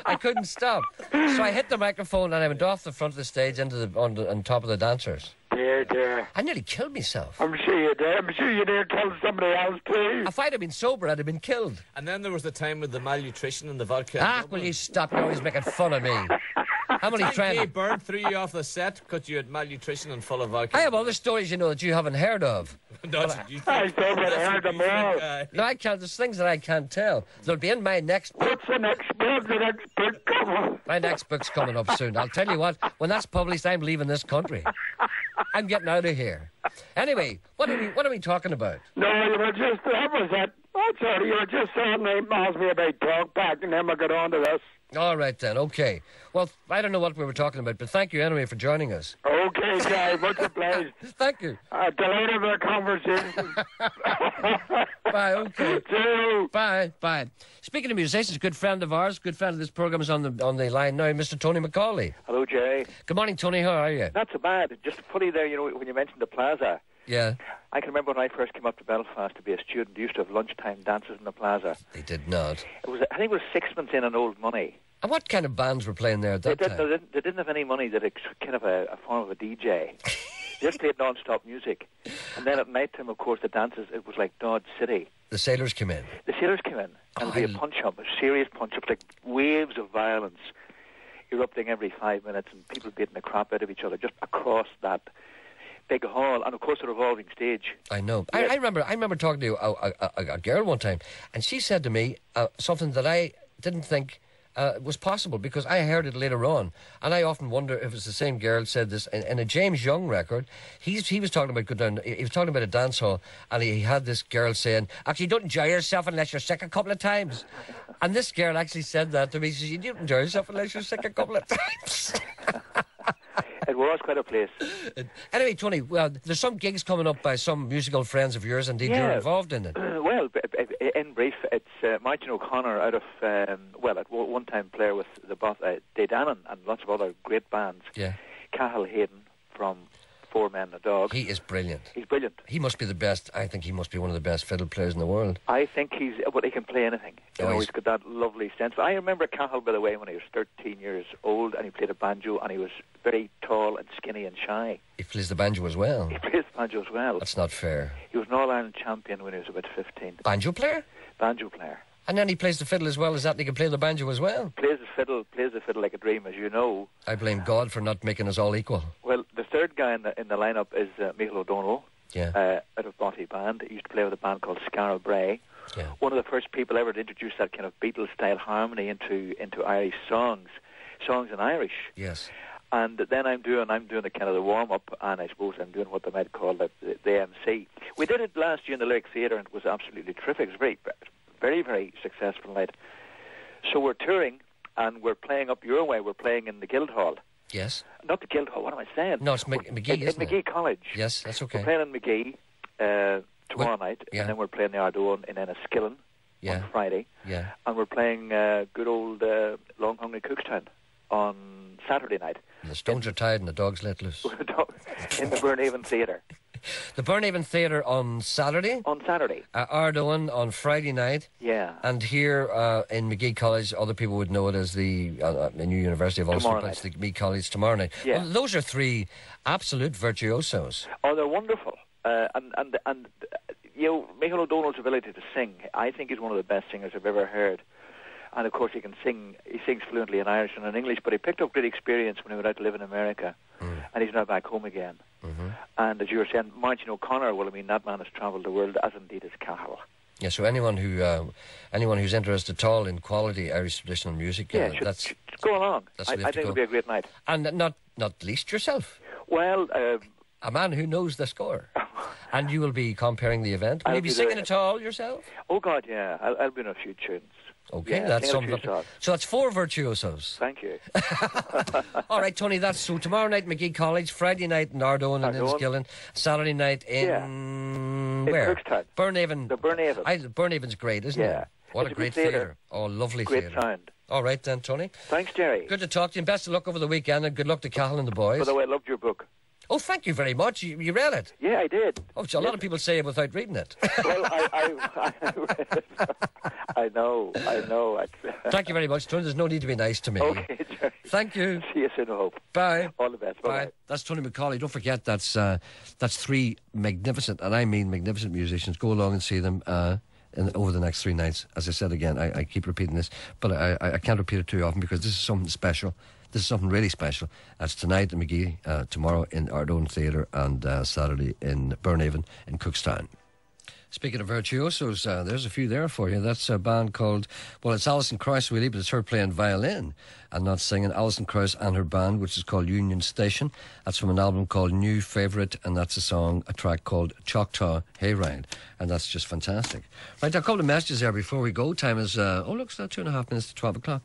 [SPEAKER 2] I couldn't stop. So I hit the microphone, and I went off the front of the stage on top of the dancers.
[SPEAKER 12] Dear.
[SPEAKER 2] I nearly killed myself.
[SPEAKER 12] I'm sure you did. I'm sure you did kill somebody else too.
[SPEAKER 2] If I'd have been sober, I'd have been killed.
[SPEAKER 6] And then there was the time with the malnutrition and the vodka.
[SPEAKER 2] Will you stop? You're always making fun of me. How many
[SPEAKER 6] Frankie
[SPEAKER 2] trend?
[SPEAKER 6] Bird threw you off the set because you had malnutrition and full of vodka.
[SPEAKER 2] I have other stories, you know, that you haven't heard of.
[SPEAKER 12] I thought I'd heard them all.
[SPEAKER 2] No, I can't. There's things that I can't tell. They'll be in my next book.
[SPEAKER 12] What's the next book? The next book coming?
[SPEAKER 2] My next book's coming up soon. I'll tell you what, when that's published, I'm leaving this country. I'm getting out of here. Anyway, what are we talking about?
[SPEAKER 12] No, you were just, that was it. That's all. You were just saying, asked me about talkback, and then we got on to this.
[SPEAKER 2] All right, then. Okay. Well, I don't know what we were talking about, but thank you anyway for joining us.
[SPEAKER 12] Okay, guys. Much obliged.
[SPEAKER 2] Thank you.
[SPEAKER 12] Delighted with the conversation.
[SPEAKER 2] Bye, okay.
[SPEAKER 12] See you.
[SPEAKER 2] Bye, bye. Speaking of musicians, a good friend of ours, good friend of this programme is on the line now, Mr. Tony McCauley.
[SPEAKER 13] Hello, Jerry.
[SPEAKER 2] Good morning, Tony. How are you?
[SPEAKER 13] Not so bad. Just funny there, you know, when you mentioned the plaza.
[SPEAKER 2] Yeah.
[SPEAKER 13] I can remember when I first came up to Belfast to be a student, they used to have lunchtime dances in the plaza.
[SPEAKER 2] They did not.
[SPEAKER 13] I think it was sixpence in and old money.
[SPEAKER 2] And what kind of bands were playing there at that time?
[SPEAKER 13] They didn't have any money. They had kind of a form of a DJ. They just played non-stop music. And then at night time, of course, the dances, it was like Dodge City.
[SPEAKER 2] The sailors came in.
[SPEAKER 13] The sailors came in. And there'd be a punch-up, a serious punch-up, like waves of violence erupting every 5 minutes and people beating the crap out of each other just across that big hall, and of course a revolving stage.
[SPEAKER 2] I know. Yeah. I remember talking to a girl one time, and she said to me something that I didn't think was possible, because I heard it later on, and I often wonder if it's the same girl said this in a James Young record. He was talking about he was talking about a dance hall, and he had this girl saying, "Actually, you don't enjoy yourself unless you're sick a couple of times." And this girl actually said that to me. She said, "You don't enjoy yourself unless you're sick a couple of times."
[SPEAKER 13] It was quite a place.
[SPEAKER 2] Anyway, Tony, well, there's some gigs coming up by some musical friends of yours, indeed you're involved in it.
[SPEAKER 13] Well, in brief, it's Martin O'Connor out of, at one time player with the Dadannon and lots of other great bands.
[SPEAKER 2] Yeah.
[SPEAKER 13] Cahill Hayden from Four Men and a Dog.
[SPEAKER 2] He is brilliant.
[SPEAKER 13] He's brilliant.
[SPEAKER 2] He must be the best. I think he must be one of the best fiddle players in the world.
[SPEAKER 13] I think he can play anything. He's got that lovely sense. I remember Cahill, by the way, when he was 13 years old, and he played a banjo, and he was very tall and skinny and shy.
[SPEAKER 2] He plays the banjo as well.
[SPEAKER 13] He plays the banjo as well.
[SPEAKER 2] That's not fair.
[SPEAKER 13] He was an All-Ireland champion when he was about 15.
[SPEAKER 2] Banjo player?
[SPEAKER 13] Banjo player.
[SPEAKER 2] And then he plays the fiddle as well as that, and he can play the banjo as well.
[SPEAKER 13] Plays the fiddle like a dream, as you know.
[SPEAKER 2] I blame God for not making us all equal.
[SPEAKER 13] Well, the third guy in the lineup is Michael O'Donnell, out of Botty Band. He used to play with a band called Scarra Bray.
[SPEAKER 2] Yeah.
[SPEAKER 13] One of the first people ever to introduce that kind of Beatles-style harmony into Irish songs in Irish.
[SPEAKER 2] Yes.
[SPEAKER 13] And then I'm doing the kind of the warm-up, and I suppose I'm doing what they might call the MC. We did it last year in the Lyric Theatre, and it was absolutely terrific. It was very, very successful night. So we're touring, and we're playing up your way. We're playing in the Guildhall.
[SPEAKER 2] Yes.
[SPEAKER 13] Not the Guildhall, what am I saying?
[SPEAKER 2] No, it's McGee, isn't it?
[SPEAKER 13] Magee College.
[SPEAKER 2] Yes, that's okay.
[SPEAKER 13] We're playing in Magee tomorrow night, and then we're playing the Ardone in Enniskillen on Friday.
[SPEAKER 2] Yeah.
[SPEAKER 13] And we're playing good old Long Hungry Cookstown on Saturday night.
[SPEAKER 2] And the stones are tied and the dogs let loose.
[SPEAKER 13] In the Burnhaven Theatre.
[SPEAKER 2] The Burnhaven Theatre on Saturday?
[SPEAKER 13] On Saturday.
[SPEAKER 2] Ardone on Friday night.
[SPEAKER 13] Yeah.
[SPEAKER 2] And here in McGee College, other people would know it as the New University of Ulster, but it's the McGee College tomorrow night.
[SPEAKER 13] Yeah.
[SPEAKER 2] Well, those are three absolute virtuosos.
[SPEAKER 13] Oh, they're wonderful. And you know, Michael O'Donnell's ability to sing, I think he's one of the best singers I've ever heard. And of course he sings fluently in Irish and in English, but he picked up great experience when he went out to live in America. And he's now back home again. Mm-hmm. And as you were saying, Martin O'Connor, well, I mean, that man has travelled the world, as indeed has Cahill.
[SPEAKER 2] Yeah, so anyone who's interested at all in quality Irish traditional music,
[SPEAKER 13] should go along. I think it'll be a great night.
[SPEAKER 2] And not least yourself.
[SPEAKER 13] Well,
[SPEAKER 2] a man who knows the score. And you will be comparing the event. Will you be singing at all yourself?
[SPEAKER 13] Oh God, yeah, I'll be in a few tunes.
[SPEAKER 2] Okay, that's something. So that's four virtuosos.
[SPEAKER 13] Thank you.
[SPEAKER 2] All right, Tony, that's so tomorrow night McGee College, Friday night in Ardone and Enniskillen, Saturday night in where?
[SPEAKER 13] Cookstown.
[SPEAKER 2] Burnhaven.
[SPEAKER 13] The Burnhaven.
[SPEAKER 2] Burnhaven's great, isn't it? What a great theatre. Oh, lovely theatre.
[SPEAKER 13] Great sound.
[SPEAKER 2] All right then, Tony.
[SPEAKER 13] Thanks, Gerry.
[SPEAKER 2] Good to talk to you, and best of luck over the weekend, and good luck to Cahill and the boys.
[SPEAKER 13] By the way, I loved your book.
[SPEAKER 2] Oh, thank you very much. You read it?
[SPEAKER 13] Yeah, I did.
[SPEAKER 2] Oh, so a lot of people say it without reading it.
[SPEAKER 13] Well, I read it. I know.
[SPEAKER 2] Thank you very much, Tony. There's no need to be nice to me.
[SPEAKER 13] Okay, Jerry.
[SPEAKER 2] Thank you.
[SPEAKER 13] See you soon, I hope.
[SPEAKER 2] Bye.
[SPEAKER 13] All the best. Bye.
[SPEAKER 2] That's Tony McCauley. Don't forget, that's three magnificent, and I mean magnificent musicians. Go along and see them over the next 3 nights. As I said again, I keep repeating this, but I can't repeat it too often because this is something special. This is something really special. That's tonight in McGee, tomorrow in Ardone Theatre, and Saturday in Burnhaven in Cookstown. Speaking of virtuosos, there's a few there for you. That's a band called, well, it's Alison Krauss, really, but it's her playing violin and not singing. Alison Krauss and her band, which is called Union Station. That's from an album called New Favourite, and that's a track called Choctaw Hayride. And that's just fantastic. Right, a couple of messages there before we go. Time is, look, it's now 2.5 minutes to 12 o'clock.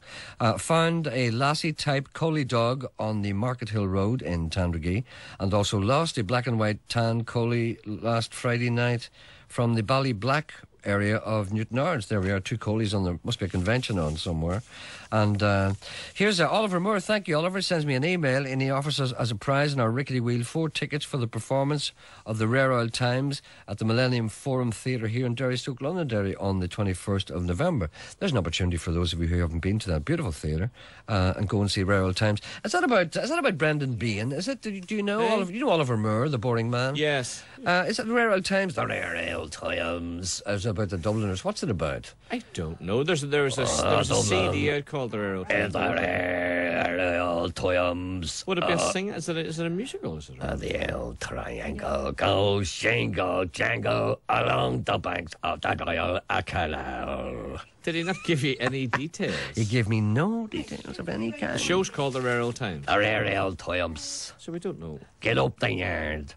[SPEAKER 2] Found a lassie-type collie dog on the Market Hill Road in Tandragee, and also lost a black and white tan collie last Friday night from the Ballyblack area of Newton Ards. There we are, 2 collies on there. Must be a convention on somewhere. And here's Oliver Moore. Thank you, Oliver. Sends me an email and he offers us as a prize in our rickety wheel 4 tickets for the performance of the Rare Oil Times at the Millennium Forum Theatre here in Derry, Stoke Londonderry on the 21st of November. There's an opportunity for those of you who haven't been to that beautiful theatre and go and see Rare Oil Times. Is that about Brendan Behan? Is it? Do you know Oliver? You know Oliver Moore, the boring man?
[SPEAKER 6] Yes.
[SPEAKER 2] Is it Rare Oil Times? The Rare Oil Times. Is it about the Dubliners? What's it about?
[SPEAKER 6] I don't know. There's a CD out called The Rare Oil Times.
[SPEAKER 2] The Rare Oil Times.
[SPEAKER 6] Would it be a sing? Is it a musical? Is it?
[SPEAKER 2] The old triangle goes shingle jangle along the banks of the Royal Canal.
[SPEAKER 6] Did he not give you any details?
[SPEAKER 2] He gave me no details of any kind.
[SPEAKER 6] The show's called The Rare Oil Times.
[SPEAKER 2] The Rare Oil Times.
[SPEAKER 6] So we don't know.
[SPEAKER 2] Get up the yard.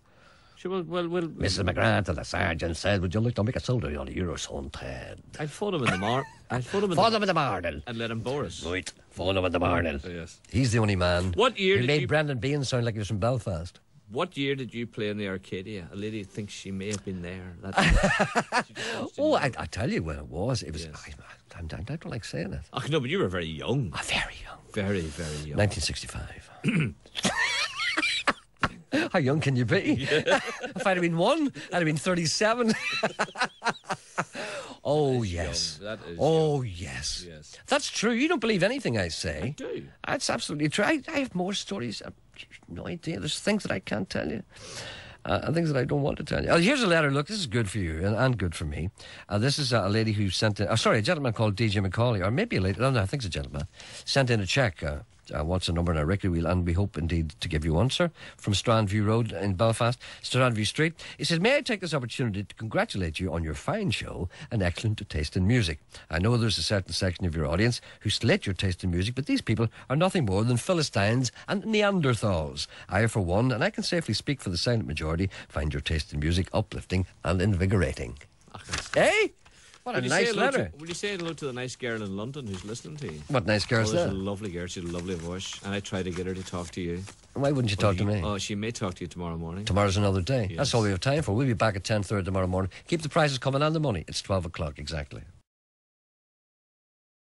[SPEAKER 6] Well,
[SPEAKER 2] Mrs. McGrath and the sergeant said, would you like to make a soda on your son, Ted?
[SPEAKER 6] I'd phone him in the morning.
[SPEAKER 2] Phone him in the morning.
[SPEAKER 6] And let him bore us.
[SPEAKER 2] Right. Phone him in the morning.
[SPEAKER 6] Yes.
[SPEAKER 2] He's the only man
[SPEAKER 6] What year
[SPEAKER 2] who made Brendan Behan sound like he was from Belfast.
[SPEAKER 6] What year did you play in the Arcadia? A lady thinks she may have been there.
[SPEAKER 2] Oh, I tell you when it was. It was. Yes. I don't like saying it.
[SPEAKER 6] Oh, no, but you were very young.
[SPEAKER 2] Very young.
[SPEAKER 6] Very, very young.
[SPEAKER 2] 1965. How young can you be? Yeah. If I'd have been 1, I'd have been 37. Oh, yes.
[SPEAKER 6] That is
[SPEAKER 2] young. Yes. That's true. You don't believe anything I say.
[SPEAKER 6] I do.
[SPEAKER 2] That's absolutely true. I have more stories. I've no idea. There's things that I can't tell you. And things that I don't want to tell you. Here's a letter. Look, this is good for you and good for me. This is a lady who sent in... a gentleman called DJ McCauley, or maybe a lady... No, I think it's a gentleman. Sent in a cheque. What's the number in our rickety wheel? And we hope indeed to give you one, sir, from Strandview Road in Belfast, Strandview Street. He says, may I take this opportunity to congratulate you on your fine show and excellent taste in music. I know there's a certain section of your audience who slate your taste in music, but these people are nothing more than Philistines and Neanderthals. I, for one, and I can safely speak for the silent majority, find your taste in music uplifting and invigorating. Eh? What a nice letter.
[SPEAKER 6] Will you say hello to the nice girl in London who's listening to you?
[SPEAKER 2] What nice girl is that?
[SPEAKER 6] She's a lovely girl. She's a lovely voice. And I try to get her to talk to you.
[SPEAKER 2] Why wouldn't you talk to me?
[SPEAKER 6] Oh, she may talk to you tomorrow morning.
[SPEAKER 2] Tomorrow's another day.
[SPEAKER 6] Yes.
[SPEAKER 2] That's all we have time for. We'll be back at 10:30 tomorrow morning. Keep the prices coming and the money. It's 12 o'clock exactly.